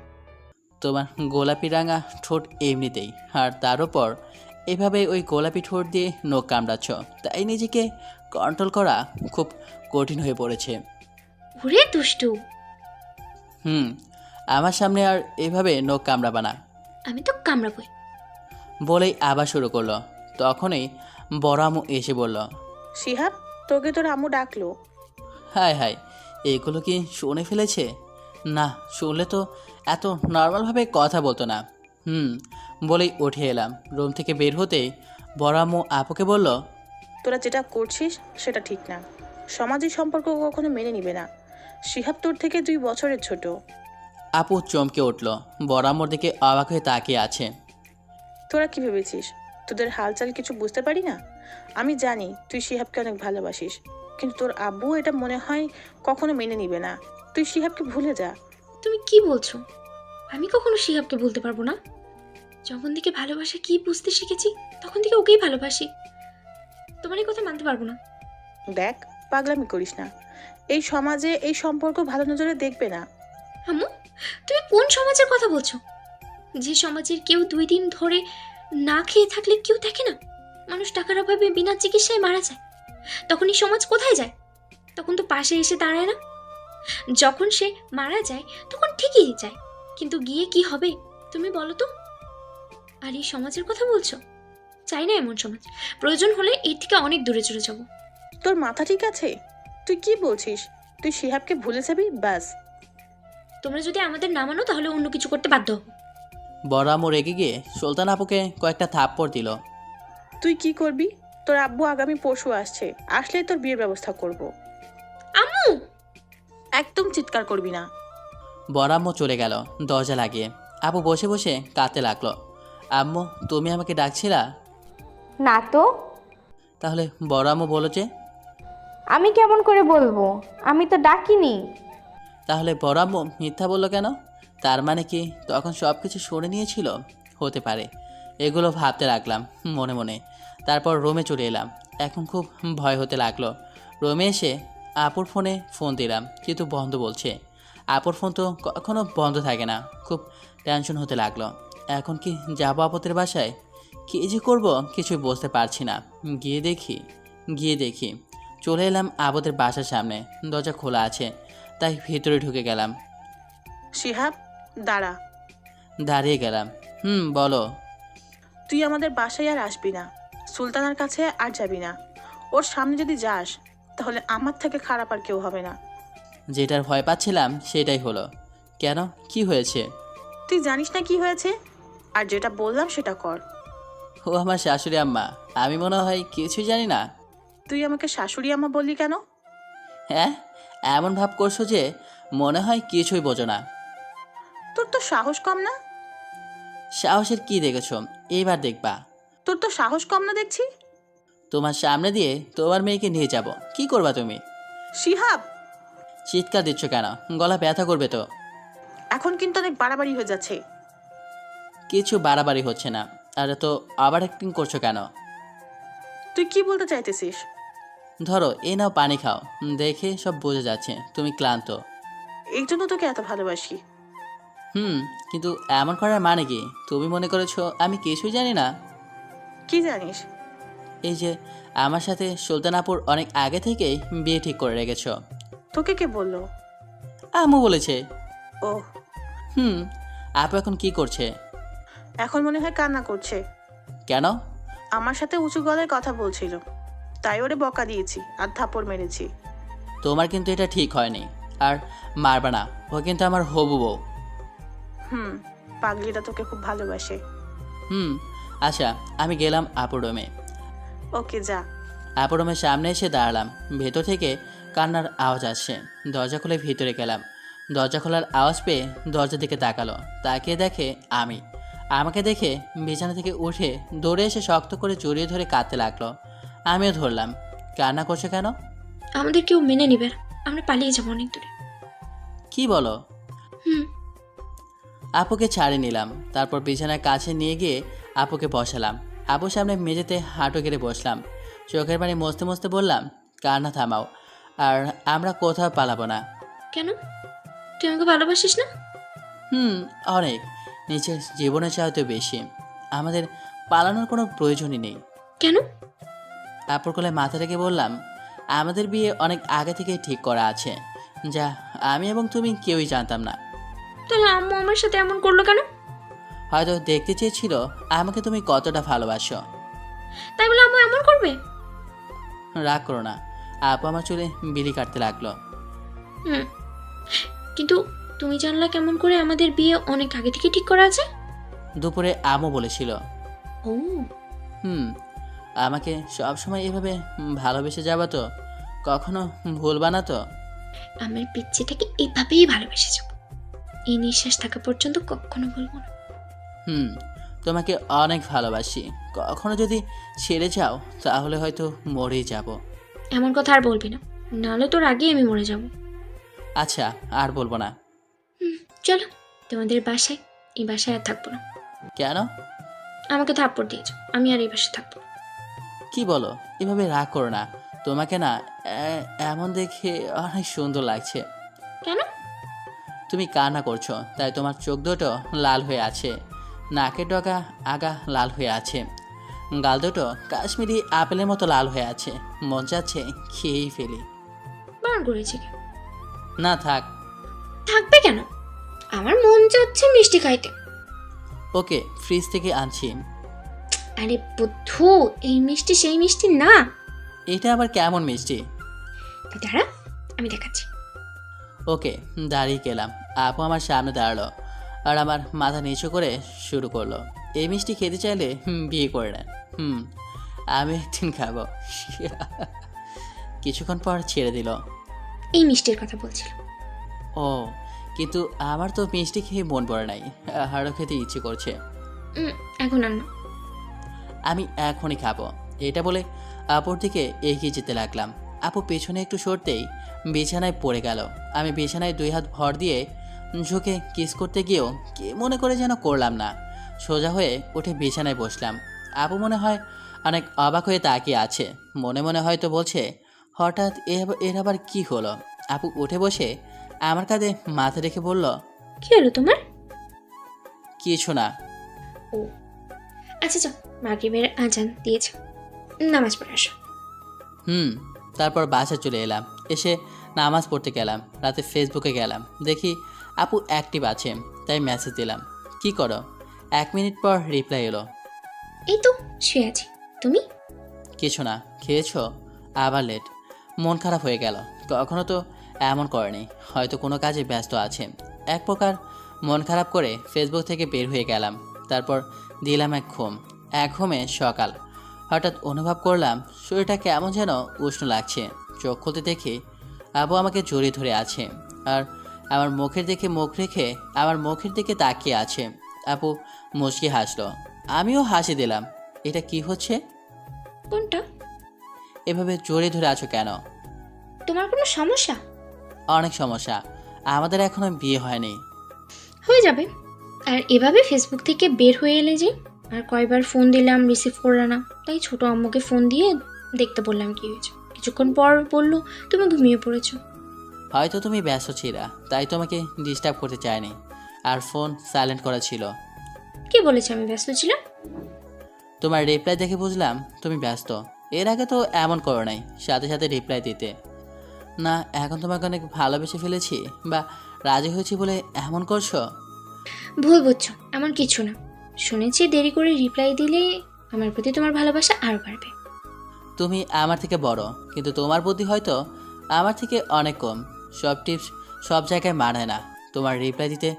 তোমার গোলাপি রাঙা ঠোঁট এমনিতেই, আর তার উপর এভাবে ওই গোলাপি ঠোঁট দিয়ে নখ কামড়াচ্ছ, তাই নিজেকে কন্ট্রোল করা খুব কঠিন হয়ে পড়েছে। ওরে দুষ্টু। আমার সামনে আর এভাবে নখ কামড়াবা না। আমি তো কামড়াবই। বলেই আবার শুরু করলো। তখনই বড় আম্মু এসে বলল, শিহাব, তোকে তোর আম্মু ডাকলো। হায় হায়, এগুলো কি শুনে ফেলেছে? না, শুনলে তো এত নর্মালভাবে কথা বলতো না। বলেই উঠে এলাম। রুম থেকে বের হতেই বড় আম্মু আপুকে বলল, তোরা যেটা করছিস সেটা ঠিক না। সামাজিক সম্পর্ক কখনো মেনে নিবে না। শিহাব তোর থেকে 2 বছরের ছোট। আপু চমকে উঠল, বড় আম্মুর দিকে অবাক হয়ে তাকিয়ে আছে। তোরা কি ভেবেছিস তোদের হালচাল কিছু বুঝতে পারি না? আমি জানি তুই শিহাবকে অনেক ভালোবাসিস, কিন্তু তোর আব্বু এটা মনে হয় কখনো মেনে নিবে না। তুই শিহাবকে ভুলে যা। তুমি কি বলছো? আমি কখনো শিহাবকে বলতে পারবো না। যখন থেকে ভালোবাসা কি বুঝতে শিখেছি তখন থেকে ওকেই ভালোবাসি। তোমার এই কথা মানতে পারবো না। দেখ, পাগলামি করিস না। এই সমাজে এই সম্পর্ক ভালো নজরে দেখবে না। আম্মু, তুমি কোন সমাজের কথা বলছো? যে সমাজের কেউ 2 দিন ধরে না খেয়ে থাকলে কেউ দেখে না। মানুষ টাকার অভাবে বিনা চিকিৎসায় মারা যায়। তখন এই সমাজ কোথায় যায়? তখন তো পাশে এসে দাঁড়ায় না। যখন সে মারা যায় তখন ঠিকই যায়, কিন্তু গিয়ে কি হবে তুমি বলো তো? আর এই সমাজের কথা বলছো? চাই না এমন সমাজ। প্রয়োজন হলে এর থেকে অনেক দূরে চলে যাব। তোর মাথা ঠিক আছে? তুই কি বলছিস? তুই শিহাবকে ভুলে যাবি ব্যাস। তোমরা যদি আমাদের না মানো তাহলে অন্য কিছু করতে বাধ্য হবো। বড় আম্মু রেগে গিয়ে সুলতান আপুকে কয়েকটা থাপ্পড় দিল। তুই কি করবি? তোর আব্বু আগামী পরশু আসছে, আসলেই তোর বিয়ের ব্যবস্থা করব। আম্মু! একদম চিৎকার করবি না। বড় আম্মু চলে গেল দরজা লাগিয়ে। আপু বসে বসে কাঁদতে লাগলো। আম্মু, তুমি আমাকে ডাকছিলা? না তো। তাহলে বড় আম্মু বলো যে? আমি কেমন করে বলবো? আমি তো ডাকিনি। তাহলে বড় আম্মু মিথ্যা বললো কেন? তার মানে কি তখন সব কিছু শুনে নিয়েছিল? হতে পারে। এগুলো ভাবতে লাগলাম মনে মনে। তারপর রুমে চলে এলাম। এখন খুব ভয় হতে লাগলো। রুমে এসে আপুর ফোনে ফোন দিলাম, কিন্তু বন্ধ বলছে। আপুর ফোন তো কখনো বন্ধ থাকে না। খুব টেনশন হতে লাগলো। এখন কি যাবো আপদের বাসায়? কী যে করবো কিছুই বুঝতে পারছি না। গিয়ে দেখি চলে এলাম আবদের বাসার সামনে। দরজা খোলা আছে, তাই ভিতরে ঢুকে গেলাম। শিহাব, দাঁড়া। দাঁড়িয়ে গেলাম। বলো। তুই আমাদের বাসায় আর আসবি না, সুলতানার কাছে আর যাবি না। ওর সামনে যদি যাস তাহলে আমার থেকে খারাপ আর কেউ হবে না। যেটার ভয় পাচ্ছিলাম সেটাই হলো। কেন, কি হয়েছে? তুই জানিস না কি হয়েছে, আর যেটা বললাম সেটা কর। ও আমার শাশুড়ি আম্মা, আমি মনে হয় কিছুই জানি না। তুই আমাকে শাশুড়ি আম্মা বললি কেন? হ্যাঁ, এমন ভাব করছো যে মনে হয় কিছুই বোঝো না। তোর তো সাহস কম না। সাহসের কি দেখেছো? এইবার দেখবা। তোর তো সাহস কম না দেখছি। তোমার সামনে দিয়ে তোমার মেয়েকে নিয়ে যাব, কি করবা তুমি? শিহাব, চিৎকার দিচ্ছ কেন? গলা ব্যথা করবে তো। এখন কিন্তু অনেক বাড়াবাড়ি হয়ে যাচ্ছে। কিছু বাড়াবাড়ি হচ্ছে না। আর তো আবার অ্যাক্টিং করছো কেন? তুই কি বলতে চাইতেছিস? ধরো, এই নাও পানি খাও। দেখে সব বোঝা যাচ্ছে তুমি ক্লান্ত। এই জন্য তোকে এত ভালোবাসি। কিন্তু এমন করার মানে কি? তুমি মনে করেছো আমি কিছুই জানি না? কি জানিস? এই যে আমার সাথে সুলতানাপুর অনেক আগে থেকেই বিয়ে ঠিক করে রেখেছো। তোকে কে বললো? আম্মু বলেছে। ও। আপু এখন কি করছে? এখন মনে হয় কান্না করছে। কেন? আমার সাথে উঁচু গলায় কথা বলছিল, তাই ওরে বকা দিয়েছি আর থাপ্পড় মেরেছি। তোমার কিন্তু এটা ঠিক হয়নি। আর মারবা না, ও কিন্তু আমার হবু বউ। পাগলিটা তোকে খুব ভালোবাসে। আচ্ছা, আমি গেলাম আপুর রুমে। ওকে, যা। আপুর রুমের সামনে এসে দাঁড়ালাম। ভেতর থেকে কান্নার আওয়াজ আসছে। দরজা খুলে ভিতরে গেলাম। দরজা খোলার আওয়াজ পেয়ে দরজার দিকে তাকালো। তাকিয়ে দেখে আমাকে দেখে বিছানা থেকে উঠে দৌড়ে এসে শক্ত করে জড়িয়ে ধরে কাঁদতে লাগলো। আমিও ধরলাম। কান্না করছে কেন? আমাদের কেউ মেনে নিবে না, আমরা পালিয়ে যাবো অনেক দূরে। কি বলো? আপুকে ছাড়িয়ে নিলাম। তারপর বিছানার কাছে নিয়ে গিয়ে আপুকে বসালাম। আপুর সামনে মেঝেতে হাঁটু গেড়ে বসলাম। চোখের পানি মুছতে মুছতে বললাম, কান্না থামাও, আর আমরা কোথাও পালাবো না। কেন? তুই আমাকে ভালোবাসিস না? অনেক। নিজের জীবনের চাইতে বেশি। আমাদের পালানোর কোনো প্রয়োজনই নেই। কেন? আপুর কোলে মাথা রেখে বললাম, আমাদের বিয়ে অনেক আগে থেকে ঠিক করা আছে, যা আমি এবং তুমি কেউই জানতাম না। তাহলে আম্মু আমার সাথে এমন করলো কেন? হয়তো দেখতে চেয়েছিল আমাকে তুমি কতটা ভালোবাসো। তাই বলে আম্মু এমন করবে? রাগ করো না। আপু আমার চুলে বিলি কাটতে লাগলো। কিন্তু তুমি জানলা কেমন করে আমাদের বিয়ে অনেক আগে থেকে ঠিক করা আছে? দুপুরে আমও বলেছিল। ও। আমাকে সবসময় এভাবে ভালোবেসে যাবা তো? কখনো ভুলবা না তো? আমার পিচ্চিটাকে এভাবেই ভালোবেসে যাব, এই নিঃশ্বাস থাকা পর্যন্ত কখনো ভুলবো না। তোমাকে অনেক ভালোবাসি। কখনো যদি ছেড়ে যাও তাহলে হয়তো মরেই যাব। এমন কথা আর বলবি না, নাহলে তোর আগেই আমি মরে যাব। আচ্ছা, আর বলবো না। চলো তোমাদের বাসায়। এই বাসায় আর থাকবো না। কেন? আমাকে থাপ্পড় দিয়েছো, আমি আর এই বাসায় থাকবো। কি বলো? এভাবে রাগ করো না। তোমাকে না এমন দেখে অনেক সুন্দর লাগছে। কেন? তুমি কান্না করছো, তাই তোমার চোখ দুটো লাল হয়ে আছে। নাকের ডগা আগা লাল হয়ে আছে। গাল দুটো কাশ্মীরি আপেলের মতো লাল হয়ে আছে। মন চাচ্ছে খেয়েই ফেলি। বারণ করেছি কেন? না থাক। থাকবে কেন? আমার মন চাচ্ছে মিষ্টি খাইতে। ওকে, ফ্রিজ থেকে আনছি। আরে বুদ্ধু, এই মিষ্টি সেই মিষ্টি না। এটা আবার কেমন মিষ্টি? তুই দাঁড়া, আমি দেখাচ্ছি। ওকে, দাঁড়িয়ে গেলাম। আপু আমার সামনে দাঁড়ালো আর আমার মাথা নিচু করে শুরু করলো, এই মিষ্টি খেতে চাইলে বিয়ে করে নেন। আমি একদিন খাবো। কিছুক্ষণ পর ছেড়ে দিল। এই মিষ্টির কথা বলছিল। ও, কিন্তু আমার তো মিষ্টি খেয়ে মন পড়ে নাই, আরও খেতে ইচ্ছে করছে। এখন আর না, আমি এখনই খাবো। এটা বলে আপুর দিকে এগিয়ে যেতে লাগলাম। আপু পেছনে একটু সরতেই বিছানায় পড়ে গেল। আমি বিছানায় 2 হাত ভর দিয়ে ঝুঁকে কিস করতে গিয়েও কি মনে করে যেন করলাম না। সোজা হয়ে উঠে বিছানায় বসলাম। আপু মনে হয় অনেক অবাক হয়ে তাকিয়ে আছে। মনে মনে হয়তো বলছে, হঠাৎ এর আবার কি হলো? আপু উঠে বসে আমার কাঁধে মাথা রেখে বলল, কি হলো তোমার? কিছু না। ও আচ্ছা চল, মাগরিবের আজান দিয়েছে, নামাজ পড়ে আসো। তারপর বাসা চলে এলাম। এসে নামাজ পড়তে গেলাম। রাতে ফেসবুকে গেলাম, দেখি আপু অ্যাক্টিভ আছে, তাই মেসেজ দিলাম, কি করো? 1 মিনিট পর রিপ্লাই এলো, এই তো শুয়ে আছি, তুমি? কিছু না, খেয়েছো? আবার লেট। মন খারাপ হয়ে গেল। কখনো তো এমন করেনি, হয়তো কোনো কাজে ব্যস্ত আছে। এক প্রকার মন খারাপ করে ফেসবুক থেকে বের হয়ে গেলাম। তারপর দিলাম এক ঘুমে সকাল। হঠাৎ অনুভব করলাম শরীরটা কেমন যেন উষ্ণ লাগছে। চোখ খুলতে দেখি আবু আমাকে জড়িয়ে ধরে আছে আর আমার মুখের দিকে মুখ রেখে আমার মুখের দিকে তাকিয়ে আছে। আপু মুচকি হাসলো, আমিও হাসি দিলাম। এটা কি হচ্ছে? কোনটা? এভাবে জড়িয়ে ধরে আছো কেন? তোমার কোনো সমস্যা? অনেক সমস্যা, আমাদের এখনো বিয়ে হয়নি। হয়ে যাবে। আর এভাবে ফেসবুক থেকে বের হয়ে এলে যে? আর কয়বার ফোন দিলাম, রিসিভ করলে না, তাই ছোট আম্মুকে ফোন দিয়ে দেখতে বললাম কি হয়েছে। কিছুক্ষণ পর বললো তুমি ঘুমিয়ে পড়েছো। হয়তো তুমি ব্যস্ত ছিলা, তাই তোমাকে ডিস্টার্ব করতে চাইনি, আর ফোন সাইলেন্ট করা ছিল। কে বলেছে আমি ব্যস্ত ছিলাম? তোমার রিপ্লাই দেখে বুঝলাম তুমি ব্যস্ত। এর আগে তো এমন করো নাই, সাথে সাথে রিপ্লাই দিতে। না এখন তোমাকে অনেক ভালোবেসে ফেলেছি বা রাজি হয়েছি বলে এমন করছো? ভুল বুঝছো, এমন কিছু না। শুনেছি দেরি করে রিপ্লাই দিলে আমার প্রতি তোমার ভালোবাসা আরও বাড়বে। তুমি আমার থেকে বড়, কিন্তু তোমার বুদ্ধি হয়তো আমার থেকে অনেক কম। সব টিপস সব জায়গায় মানায় না। তোমার রিপ্লাই দিতে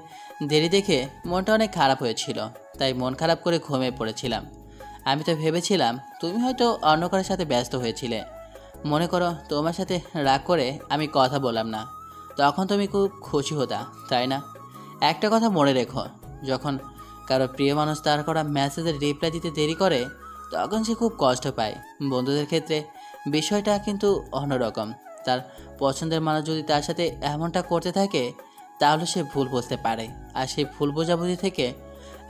দেরি দেখে মনটা অনেক খারাপ হয়েছিল, তাই মন খারাপ করে ঘুমিয়ে পড়েছিলাম। আমি তো ভেবেছিলাম তুমি হয়তো অন্য কারোর সাথে ব্যস্ত হয়েছিলে। মনে করো তোমার সাথে রাগ করে আমি কথা বললাম না, তখন তুমি খুব খুশি হতা, তাই না? একটা কথা মনে রেখো, যখন কারো প্রিয় মানুষ তার করা মেসেজের রিপ্লাই দিতে দেরি করে তখন সে খুব কষ্ট পায়। বন্ধুদের ক্ষেত্রে বিষয়টা কিন্তু অন্যরকম। তার পছন্দের মানুষ যদি তার সাথে এমনটা করতে থাকে তাহলে সে ভুল বুঝতে পারে, আর সেই ভুল বোঝাবুঝি থেকে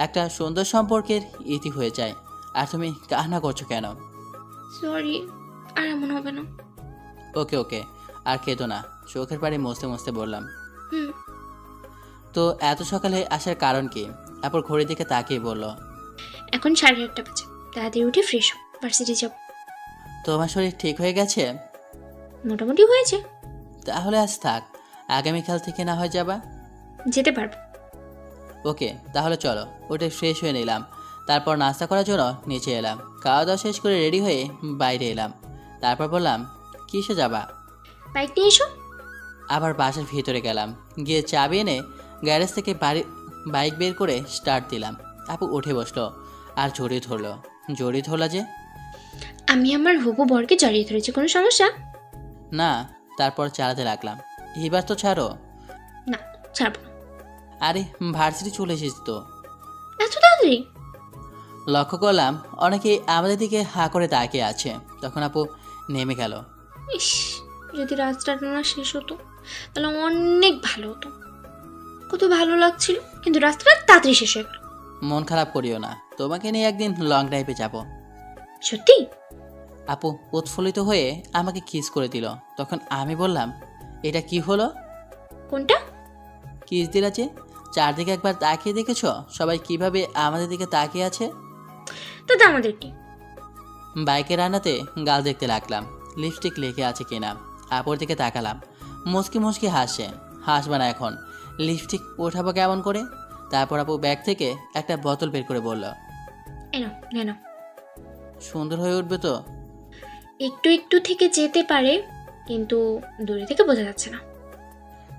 একটা সুন্দর সম্পর্কের ইতি হয়ে যায়। আর তুমি কান্না করছো কেন? সরি, আর এমন হবে না। ওকে ওকে, আর কেঁদো না। চোখের পাড়ে মুছতে মুছতে বললাম। হুম। তো এত সকালে আসার কারণ কি? তারপর ঘড়ির দিকে তাকিয়ে বলল, এখন 8:30 বাজে, তাড়াতাড়ি উঠে ফ্রেশ হো, ভার্সিটি যাব। তোমার শরীর ঠিক হয়ে গেছে? মোটামুটি হয়েছে। তাহলে আজ থাক, আগামীকাল থেকে না হয় যাবা? যেতে পারবো। ওকে তাহলে চলো। উঠে ফ্রেশ হয়ে নিলাম, তারপর নাস্তা করার জন্য নিচে এলাম। খাওয়া দাওয়া শেষ করে রেডি হয়ে বাইরে এলাম। তারপর বললাম, কিসে যাবা? বাইক নিয়ে এসো। আবার বাসার ভিতরে গেলাম, গিয়ে চাবি এনে গ্যারেজ থেকে বাইক বের করে স্টার্ট দিলাম। আপু উঠে বসলো আর জড়িয়ে ধরলা যে? আমি আমার হবু বরকে জড়িয়ে ধরেছি, কোনো সমস্যা? না। তারপর চালাতে লাগলাম। এবার তো ছাড়ো। না, ছাড়বো না। আরে ভার্সিটি চলে এসেছি তো। এত তাড়াতাড়ি? লক্ষ্য করলাম অনেকেই আমাদের দিকে হা করে তাকিয়ে আছে। তখন আপু নেমে গেল। ইস, যদি রাস্তাটা না শেষ হতো তাহলে অনেক ভালো হতো। কত ভালো লাগছিল, কিন্তু রাস্তাটা তাড়াতাড়ি শেষ হয়ে গেল। মন খারাপ করিও না, তোমাকে নিয়ে একদিন লং ড্রাইভে যাব। সত্যি? আপু উৎফুল্লিত হয়ে আমাকে কিস করে দিল। তখন আমি বললাম, এটা কি হলো? কোনটা? কিস দিলা যে? চারদিকে একবার তাকিয়ে দেখেছো সবাই কিভাবে আমাদের দিকে তাকিয়ে আছে? তাতে আমাদের কি? বাইকের রান্নাতে গাল দেখতে লাগলাম, লিপস্টিক লেগে আছে কিনা। আপুর দিকে তাকালাম, মুচকি মুচকি হাসে। হাসবা না এখন, লিপস্টিক ওঠাবো কেমন করে? তারপর আপু ব্যাগ থেকে একটা বোতল বের করে বলল, এনো। সুন্দর হয়ে উঠবে তো? একটু একটু থেকে যেতে পারে, কিন্তু দূরে থেকে বোঝা যাচ্ছে না।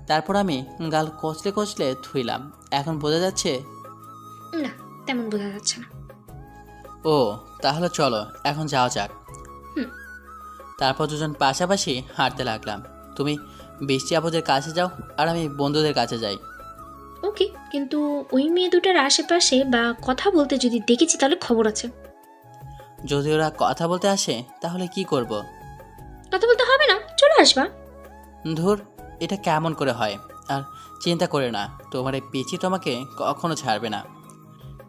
তারপর আমি গাল কচলে কচলে ধুইলাম। এখন বোঝা যাচ্ছে? না, তেমন বোঝা যাচ্ছে না। ও তাহলে চলো এখন যাওয়া যাক। হুম। তারপর দুজন পাশাপাশি হাঁটতে লাগলাম। তুমি বৃষ্টি আপুদের কাছে যাও আর আমি বন্ধুদের কাছে যাই। ওকে, কিন্তু ওই মেয়ে দুটার আশেপাশে বা কথা বলতে যদি দেখেছি তাহলে খবর আছে। যদি ওরা কথা বলতে আসে তাহলে কি করব? কথা বলতে হবে না, চলে আসবা। ধুর, এটা কেমন করে হয়? আর চিন্তা করে না, তোমার এই পিচি তোমাকে কখনো ছাড়বে না।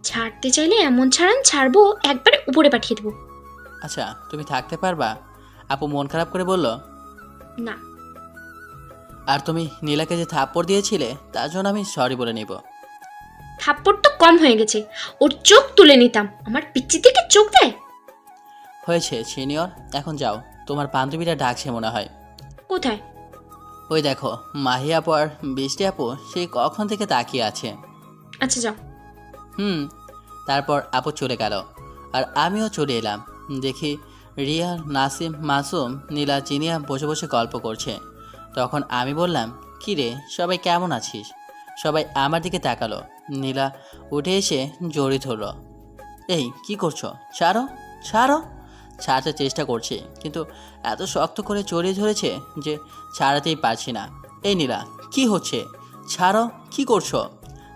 ছাড়তে চাইলে এমন ছাড়বো, একবারে উপরে পাঠিয়ে দেবো। আচ্ছা তুমি থাকতে পারবা? আপু মন খারাপ করে বলল। না। আর তুমি নীলাকে যে থাপ্পড় দিয়েছিলে তার জন্য আমি সরি বলে নিব। থাপ্পড় তো কম হয়ে গেছে, ওর চোখ তুলে নিতাম। আমার পিচ্চি থেকে চোখ দেয়। হয়েছে সিনিয়র, এখন যাও, তোমার বান্ধবীরা ডাকছে মনে হয়। কোথায়? ওই দেখো মাহি আপু আর বৃষ্টি আপু সেই কখন থেকে তাকিয়ে আছে। আচ্ছা যাও। তারপর আপু চলে গেল আর আমিও চলে এলাম। দেখি রিয়া, নাসিম, মাসুম, নীলা, জিনিয়া বসে বসে গল্প করছে। তখন আমি বললাম, কী রে সবাই কেমন আছিস? সবাই আমার দিকে তাকালো। নীলা উঠে এসে জড়িয়ে ধরল। এই কি করছো? ছাড়ো ছাড়ো। ছাড়তে চেষ্টা করছি কিন্তু এত শক্ত করে জড়িয়ে ধরেছে যে ছাড়াতেই পারছি না। এই নীলা কি হচ্ছে? ছাড়ো, কি করছো?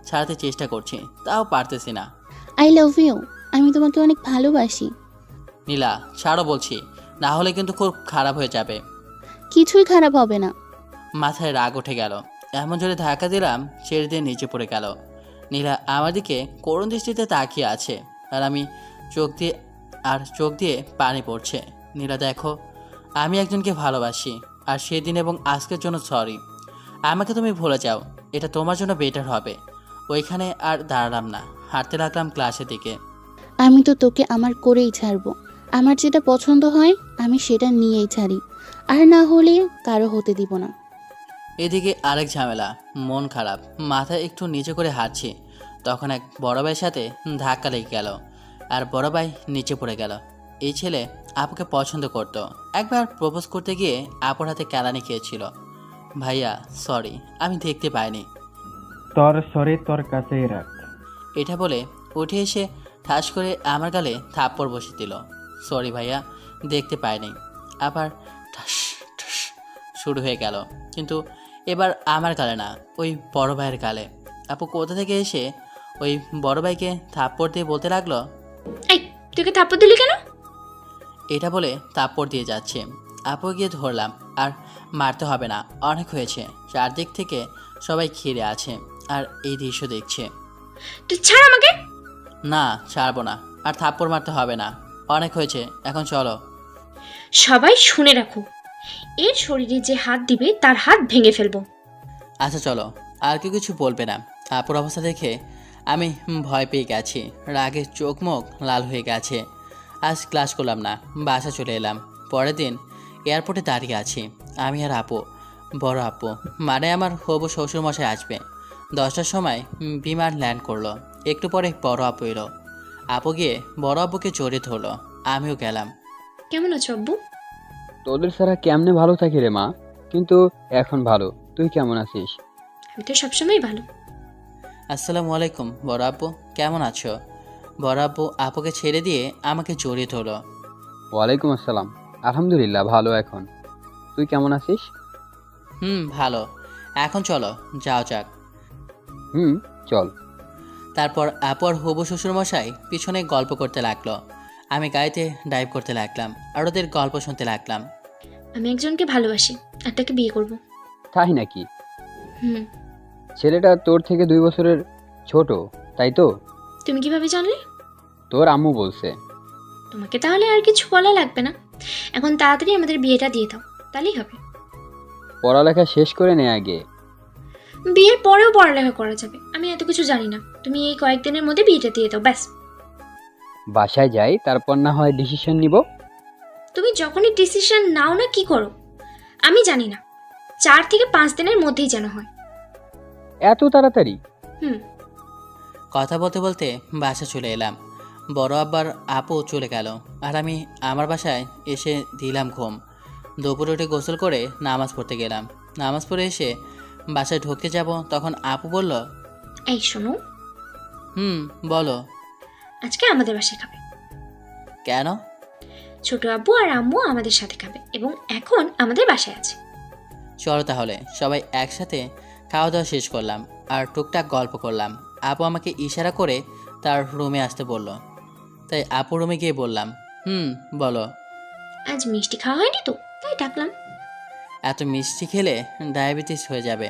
ছাড়াতে চেষ্টা করছি তাও পারতেছি না। আই লাভ ইউ, আমি তোমাকে অনেক ভালোবাসি। নীলা ছাড়ো বলছি, না হলে কিন্তু খুব খারাপ হয়ে যাবে। কিছুই খারাপ হবে না। মাথায় রাগ উঠে গেল, এমন জোরে ধাক্কা দিলাম ছেড়ে দিয়ে নিচে পড়ে গেল। নীলা আমার দিকে করুণ দৃষ্টিতে তাকিয়ে আছে আর আমি চোখ দিয়ে পানি পড়ছে। নীলা দেখো, আমি একজনকে ভালোবাসি আর সেদিন এবং আজকের জন্য সরি। আমাকে তুমি ভুলে যাও, এটা তোমার জন্য বেটার হবে। ওইখানে আর দাঁড়ালাম না, হাঁটতে লাগলাম ক্লাসের দিকে। আমি তো তোকে আমার করেই ছাড়বো। আমার যেটা পছন্দ হয় আমি সেটা নিয়েই ছাড়ি, আর না হলে কারো হতে দিব না। এদিকে আরেক ঝামেলা, মন খারাপ, মাথা একটু নিচে করে হাঁটছি। তখন এক বড় ভাইয়ের সাথে ধাক্কা লেগে গেল আর বড় ভাই নিচে পড়ে গেল। এই ছেলে আপুকে পছন্দ করত। একবার প্রপোজ করতে গিয়ে আপুর হাতে কেলানি খেয়েছিল। ভাইয়া সরি, আমি দেখতে পাইনি। তোর সরি তোর কাছেই রাখ। এটা বলে উঠে এসে ঠাস করে আমার গালে থাপ্পড় বসে দিল। সরি ভাইয়া, দেখতে পাইনি। আবার ঠাস ঠাস শুরু হয়ে গেল, কিন্তু এবার আমার গালে না, ওই বড় ভাইয়ের গালে। আপু কোথা থেকে এসে ওই বড় ভাইকে থাপ্পড় দিয়ে বলতে লাগলো, এই তুই কি থাপ্পড় দিলি কেন? এটা বলে থাপ্পড় দিয়ে যাচ্ছে। আপু গিয়ে ধরলাম, আর মারতে হবে না, অনেক হয়েছে। চারদিক থেকে সবাই ঘিরে আছে আর এই দৃশ্য দেখছে। তুই ছাড় আমাকে। না ছাড়বো না, আর থাপ্পড় মারতে হবে না, অনেক হয়েছে, এখন চলো। সবাই শুনে রাখো, এর শরীরে যে হাত দিবে তার হাত ভেঙে ফেলবো। আচ্ছা চলো, আর কেউ কিছু বলবে না। আপুর অবস্থা দেখে আমি ভয় পেয়ে গেছি, রাগে চোখ মুখ লাল হয়ে গেছে। আজ ক্লাস করলাম না, বাসা চলে এলাম। পরের দিন এয়ারপোর্টে দাঁড়িয়ে আছি আমি আর আপু। বড় আপু মানে আমার হবু শ্বশুরমশাই আসবে। 10টার সময় বিমান ল্যান্ড করলো। একটু পরে বড় আপু এলো। আপু গিয়ে বড় আব্বুকে জড়িয়ে ধরলো, আমিও গেলাম। কেমন আছো আব্বু? তোদের ছাড়া কেমনে ভালো থাকি রে মা, কিন্তু এখন ভালো। তুই কেমন আছিস? আমি তো সবসময় ভালো। আসসালামু আলাইকুম বড় আব্বু, কেমন আছো? বড় আব্বু আপুকে ছেড়ে দিয়ে আমাকে জড়িয়ে ধরলো। ওয়ালাইকুম আসসালাম, আলহামদুলিল্লাহ ভালো। এখন তুই কেমন আছিস? ভালো। এখন চলো যাও যাক। চল। তারপর আপু আর হবু শ্বশুরমশাই পিছনে গল্প করতে লাগলো। আমি গাড়িতে ড্রাইভ করতে লাগলাম আর ওদের গল্প শুনতে লাগলাম। আমি একজনকে ভালোবাসি আর তাকে বিয়ে করব। তাই নাকি? হুম। ছেলেটা তোর থেকে 2 বছরের ছোট, তাই তো? তুমি কিভাবে জানলে? তোর আম্মু বলছে। তোমাকে তাহলে আর কিছু বলা লাগবে না, এখন তাড়াতাড়ি আমাদের বিয়েটা দিয়ে দাও, তাহলেই হবে। পড়ালেখা শেষ করে নে আগে। বিয়ের পরেও পড়ালেখা করা যাবে, আমি এত কিছু জানি না। তুমি এই কয়েকদিনের মধ্যে বিয়েটা দিয়ে দাও, ব্যাস। বাসায় যাই, তারপর না হয় ডিসিশন নিব। তুমি যখনই ডিসিশন নাও না কি করো আমি জানি না, 4 থেকে 5 দিনের মধ্যেই যেন হয়। এত তাড়াতাড়ি? কথা বলতে বলতে বাসা চলে এলাম। বড় আব্বার আপু চলে গেল আর আমি আমার বাসায় এসে দিলাম ঘুম। দুপুরে উঠে গোসল করে নামাজ পড়তে গেলাম। নামাজ পড়ে এসে বাসায় ঢুকতে যাব, তখন আপু বলল, এই শোনো। বলো। আজকে আমাদের বাসায় খাবে। কেন? ছোট আব্বু আর আম্মু আমাদের সাথে খাবে এবং এখন আমাদের বাসায় আছে। চলো তাহলে সবাই একসাথে খাওয়া দাওয়া শেষ করলাম আর টুকটাক গল্প করলাম। আপু আমাকে ইশারা করে তার রুমে আসতে বলল, তাই আপু রুমে গিয়ে বললাম, বলো। আজ মিষ্টি খাওয়া হয়নি তো, তাই ডাকলাম। এত মিষ্টি খেলে ডায়াবেটিস হয়ে যাবে।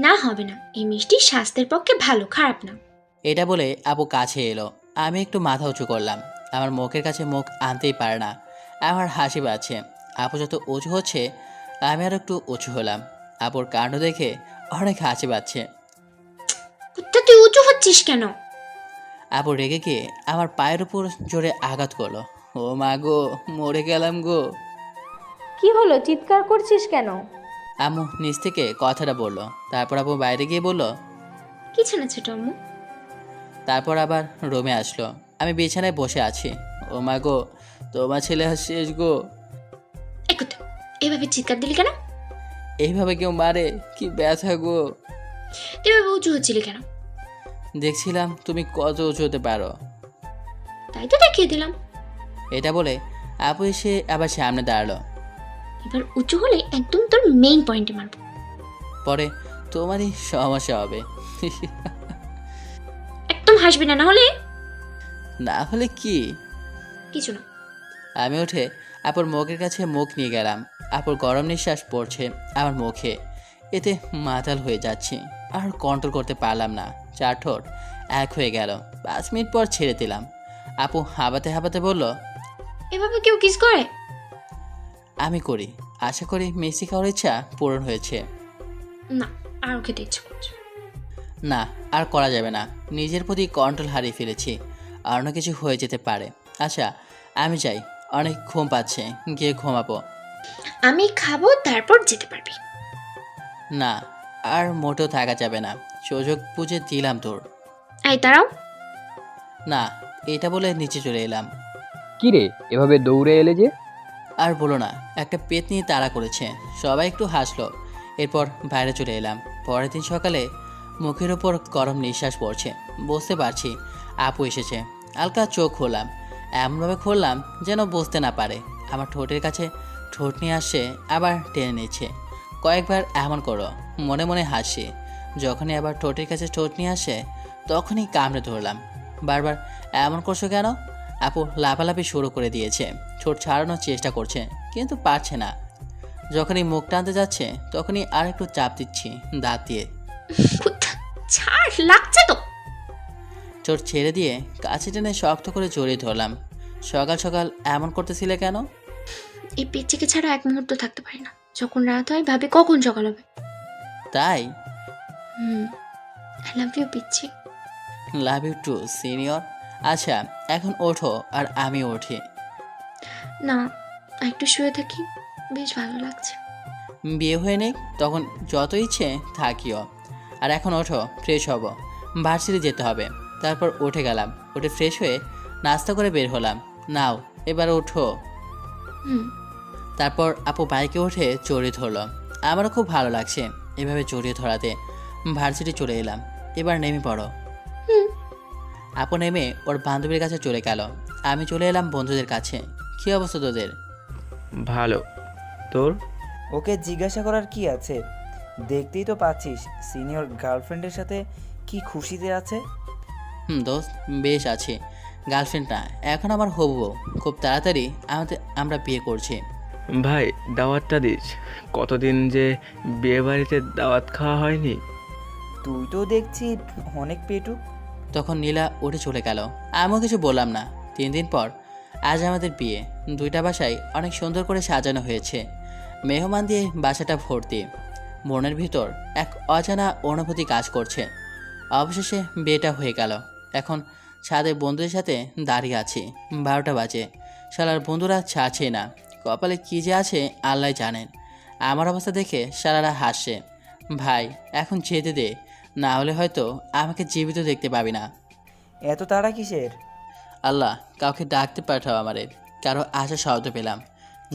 না হবে না, এই মিষ্টি স্বাস্থ্যের পক্ষে ভালো, খারাপ না। এটা বলে আপু কাছে এলো। আমি একটু মাথা উঁচু করলাম, আমার মুখের কাছে মুখ আনতেই পারে না, আমার হাসি পাচ্ছে। আপু যত উঁচু হচ্ছে আমি আর একটু উঁচু হলাম। আপুর কাণ্ড দেখে অনেক হাসি পাচ্ছে। কুত্তা তুই উঁচু হচ্ছিস কেন? আপু রেগে গিয়ে আমার পায়ের উপর জোরে আঘাত করলো। ও মা গো, মরে গেলাম গো। কি হলো, চিৎকার করছিস কেন? আম্মু নিচ থেকে কথাটা বললো। তারপর আপু বাইরে গিয়ে বলল। কিছু না ছোট আম্মু। তারপর আবার রুমে আসলো। আমি বিছানায় বসে আছি। ও মা গো, তোমার ছেলে শেষ গো। একটু এভাবে চিৎকার দিলি কেন? এইভাবে কেউ মারে? কি ব্যথা গো। তুই এভাবে উঁচু হচ্ছিলি কেন? দেখছিলাম তুমি কত উঁচু হতে পারো। তাই তো দেখিয়ে দিলাম। এটা বলে আপু এসে আবার সামনে দাঁড়ালো। এবার উঁচু হলে একদম তোর মেইন পয়েন্টে মারবো। পরে তোমারই সমস্যা হবে। একদম হাসবি না, না হলে না হলে কি? কিছু না। আমি উঠে আপুর মুখের কাছে মুখ নিয়ে গেলাম। আপুর গরম নিঃশ্বাস পড়ছে আমার মুখে। এতে মাতাল হয়ে যাচ্ছি, আর কন্ট্রোল করতে পারলাম না। চার ঠোঁট এক হয়ে গেল। 5 মিনিট পর ছেড়ে দিলাম। আপু হাঁপাতে হাঁপাতে বলল, এভাবে কেউ কিস করে? আমি করি। আশা করি মিষ্টি খাওয়ার ইচ্ছা পূরণ হয়েছে। না, আরও খেতে ইচ্ছে করছে। না, আর করা যাবে না। নিজের প্রতি কন্ট্রোল হারিয়ে ফেলেছি। আর অন্য কিছু হয়ে যেতে পারে। আচ্ছা আমি যাই, অনেক ঘুম পাচ্ছে, গিয়ে ঘুমাবো। আমি খাবো, তারপর যেতে পারবি। না, আর মোটেও থাকা যাবে না। সুযোগ বুঝে দিলাম তোর। এই দাঁড়াও। না, এটা বলে নিচে চলে এলাম। কি রে, এভাবে দৌড়ে এলে যে? আর বলো না, একটা পেট নিয়ে তাড়া করেছে। সবাই একটু হাসলো। এরপর বাইরে চলে এলাম। পরের দিন সকালে মুখের ওপর গরম নিঃশ্বাস পড়ছে। বুঝতে পারছি আপু এসেছে। হালকা চোখ খুললাম। এমনভাবে খুললাম যেন বুঝতে না পারে। আমার ঠোঁটের কাছে ঠোঁট নিয়ে আসছে, আবার টেনে নিচ্ছে। কয়েকবার এমন করো, মনে মনে হাসি। যখনই আবার ঠোঁটের কাছে ঠোঁট নিয়ে আসে, তখনই কামড়ে ধরলাম। বারবার এমন করছো কেন? আপু লাফালাফি শুরু করে দিয়েছে। ঠোঁট ছাড়ানোর চেষ্টা করছে, কিন্তু পারছে না। যখনই মুখ টানতে যাচ্ছে, তখনই আর একটু চাপ দিচ্ছি দাঁত দিয়ে। ছাড়, লাগছে তো। ঠোঁট ছেড়ে দিয়ে কাছে টেনে শক্ত করে জড়িয়ে ধরলাম। সকাল সকাল এমন করতেছিলে কেন? এই পিচ্চিকে ছাড়া এক মুহূর্ত থাকতে পারি না। যখন রাত হয় ভাবে কখন সকাল হবে। তাই? আই লাভ ইউ পিচ্চি। Love you too senior. আচ্ছা এখন ওঠো, আর আমি উঠি। না, একটু শুয়ে থাকি, বেশ ভালো লাগছে। বিয়ে হয়ে নেই, তখন যত ইচ্ছে থাকিও। আর এখন ওঠো, ফ্রেশ হব, ভার্সিটি যেতে হবে। তারপর উঠে গেলাম। উঠে ফ্রেশ হয়ে নাস্তা করে বের হলাম। নাও এবার ওঠো। তারপর আপু বাইকে উঠে জড়িয়ে ধরলো। আমারও খুব ভালো লাগছে এভাবে জড়িয়ে ধরাতে। ভার্সিটি চলে এলাম। এবার নেমে পড়ো। আপু নেমে ওর বান্ধবীর কাছে চলে গেল। আমি চলে এলাম বন্ধুদের কাছে। কী অবস্থা তোদের? ভালো। তোর? ওকে জিজ্ঞাসা করার কি আছে, দেখতেই তো পাচ্ছিস সিনিয়র গার্লফ্রেন্ডের সাথে কি খুশিতে আছে। দোস্ত বেশ আছে। গার্লফ্রেন্ড না, এখন আমার হবু বউ। খুব তাড়াতাড়ি আমরা বিয়ে করছি। ভাই দাওয়াতটা দিস। কতদিন যে বিয়ে বাড়িতে দাওয়াত খাওয়া হয়নি। তুই তো দেখছি অনেক পেটুক। তখন নীলা উঠে চলে গেল। আমিও কিছু বললাম না। 3 দিন পর আজ আমাদের বিয়ে। 2টা বাসায় অনেক সুন্দর করে সাজানো হয়েছে। মেহমান দিয়ে বাসাটা ভর্তি। মনের ভিতর এক অজানা অনুভূতি কাজ করছে। অবশেষে বিয়েটা হয়ে গেল। এখন ছাদে বন্ধুদের সাথে দাঁড়িয়ে আছি। 12টা বাজে। শালার বন্ধুরা ছাড়ছে না। কপালে কী যে আছে আল্লাহ জানেন। আমার অবস্থা দেখে শালারা হাসছে। ভাই এখন যেতে দে, না হলে হয়তো আমাকে জীবিত দেখতে পাবি না। এত তাড়া কিসের? আল্লাহ কাউকে ডাকতে পাঠাও আমারে। কারো আশা শব্দ পেলাম।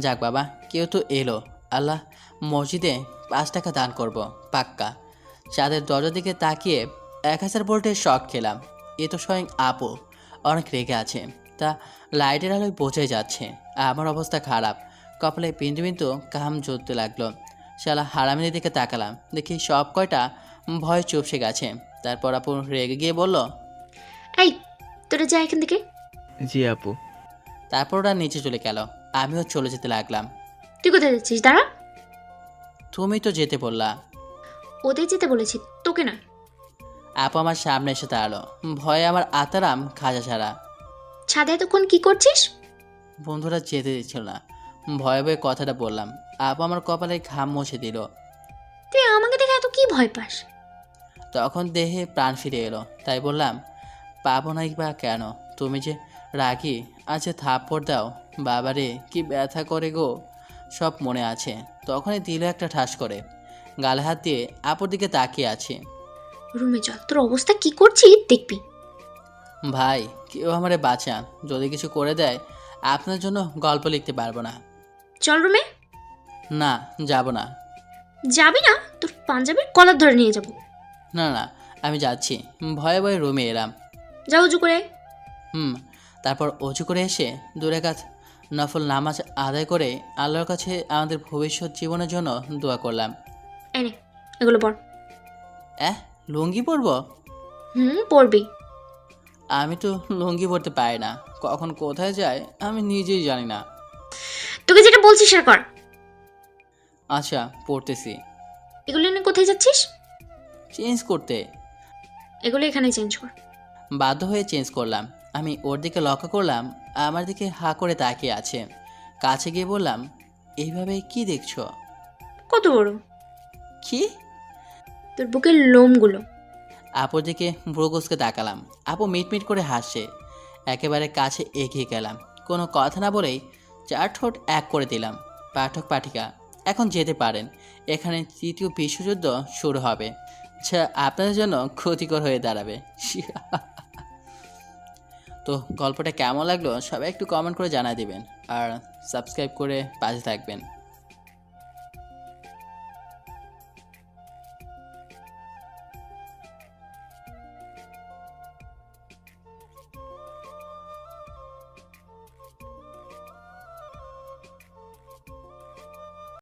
যাক বাবা, কেউ তো এলো। আল্লাহ মসজিদে 5 টাকা দান করব পাক্কা। চাঁদের দরজার দিকে তাকিয়ে 1000 ভোল্টের শক খেলাম। এ তো স্বয়ং আপু। অনেক রেগে আছে, তা লাইটের আলোয় বোঝাই যাচ্ছে। আমার অবস্থা খারাপ। কপালে বিন্দু বিন্দু কাম জ্বলতে লাগলো। শালা হারামিনের দিকে তাকালাম, দেখি সব কয়টা ভয় চুপসে গেছে। তারপর আপু রেগে গিয়ে বলল, এই তোরা যা এখান থেকে। জি আপু। তারপর ওরা নিচে চলে গেল। আমিও চলে যেতে লাগলাম। তুই কোথায় যাচ্ছিস? দাঁড়া। তুমি তো যেতে বললা। ওদের যেতে বলেছি, তোকে না। আপু আমার সামনে এসে দাঁড়ালো। ভয়ে আমার আতারাম খাজা ছাড়া। ছাদে এতক্ষণ কি করছিস? বন্ধুরা যেতে দিচ্ছিল না। ভয়ে ভয়ে কথাটা বললাম। আপু আমার কপালে ঘাম মুছে দিল। তুই আমাকে দেখে এত কি ভয় পাস? তখন দেহে প্রাণ ফিরে এলো, তাই বললাম, পাবো নাই বা কেন? তুমি যে রাগি, আচ্ছা থাপ্পড় দাও। বাবারে কি ব্যথা করে গো, সব মনে আছে। তখনই দিল একটা ঠাস করে। গালে হাত দিয়ে আপুর দিকে তাকিয়ে আছে। রুমে চল, তোর অবস্থা কি করছিস দেখবি। ভাই কেউ আমারে বাঁচান, যদি কিছু করে দেয় আপনার জন্য গল্প লিখতে পারবো না। চল রুমে। না, যাব না। যাবি না? তোর পাঞ্জাবির কলার ধরে নিয়ে যাব। না না, আমি যাচ্ছি। ভয়ে ভয়ে রুমে এলাম। যাও উজু করে। তারপর অজু করে এসে দুরাকাত নফল নামাজ আদায় করে আল্লাহর কাছে আমাদের ভবিষ্যৎ জীবনের জন্য দোয়া করলাম। এনে এগুলো পর। লুঙ্গি পরবো? পরবি। আমি তো লুঙ্গি পরতে পারি না, কখন কোথায় যায় আমি নিজেই জানি না। তোকে যেটা বলছি সেটা কর। আচ্ছা পরতেছি। এগুলো নিয়ে কোথায় যাচ্ছিস? চেঞ্জ করতে। এগুলো এখানে চেঞ্জ কর। বাধ্য হয়ে চেঞ্জ করলাম। আমি ওর দিকে লক্ষ্য করলাম, আমার দিকে হা করে তাকিয়ে আছে। কাছে গিয়ে বললাম, এইভাবে কি দেখছো? কত বড়? কি? তোর বুকের লোমগুলো। আপুর দিকে ভ্রুকুচকে তাকালাম। আপু মিটমিট করে হাসছে। একেবারে কাছে এগিয়ে গেলাম। কোনো কথা না বলেই 4 ঠোঁট এক করে দিলাম। পাঠক পাঠিকা এখন যেতে পারেন, এখানে তৃতীয় বিশ্বযুদ্ধ শুরু হবে, যা আপনাদের জন্য ক্ষতিকর হয়ে দাঁড়াবে। তো গল্পটা কেমন লাগলো সবাই একটু কমেন্ট করে জানাই দিবেন, আর সাবস্ক্রাইব করে পাশে থাকবেন।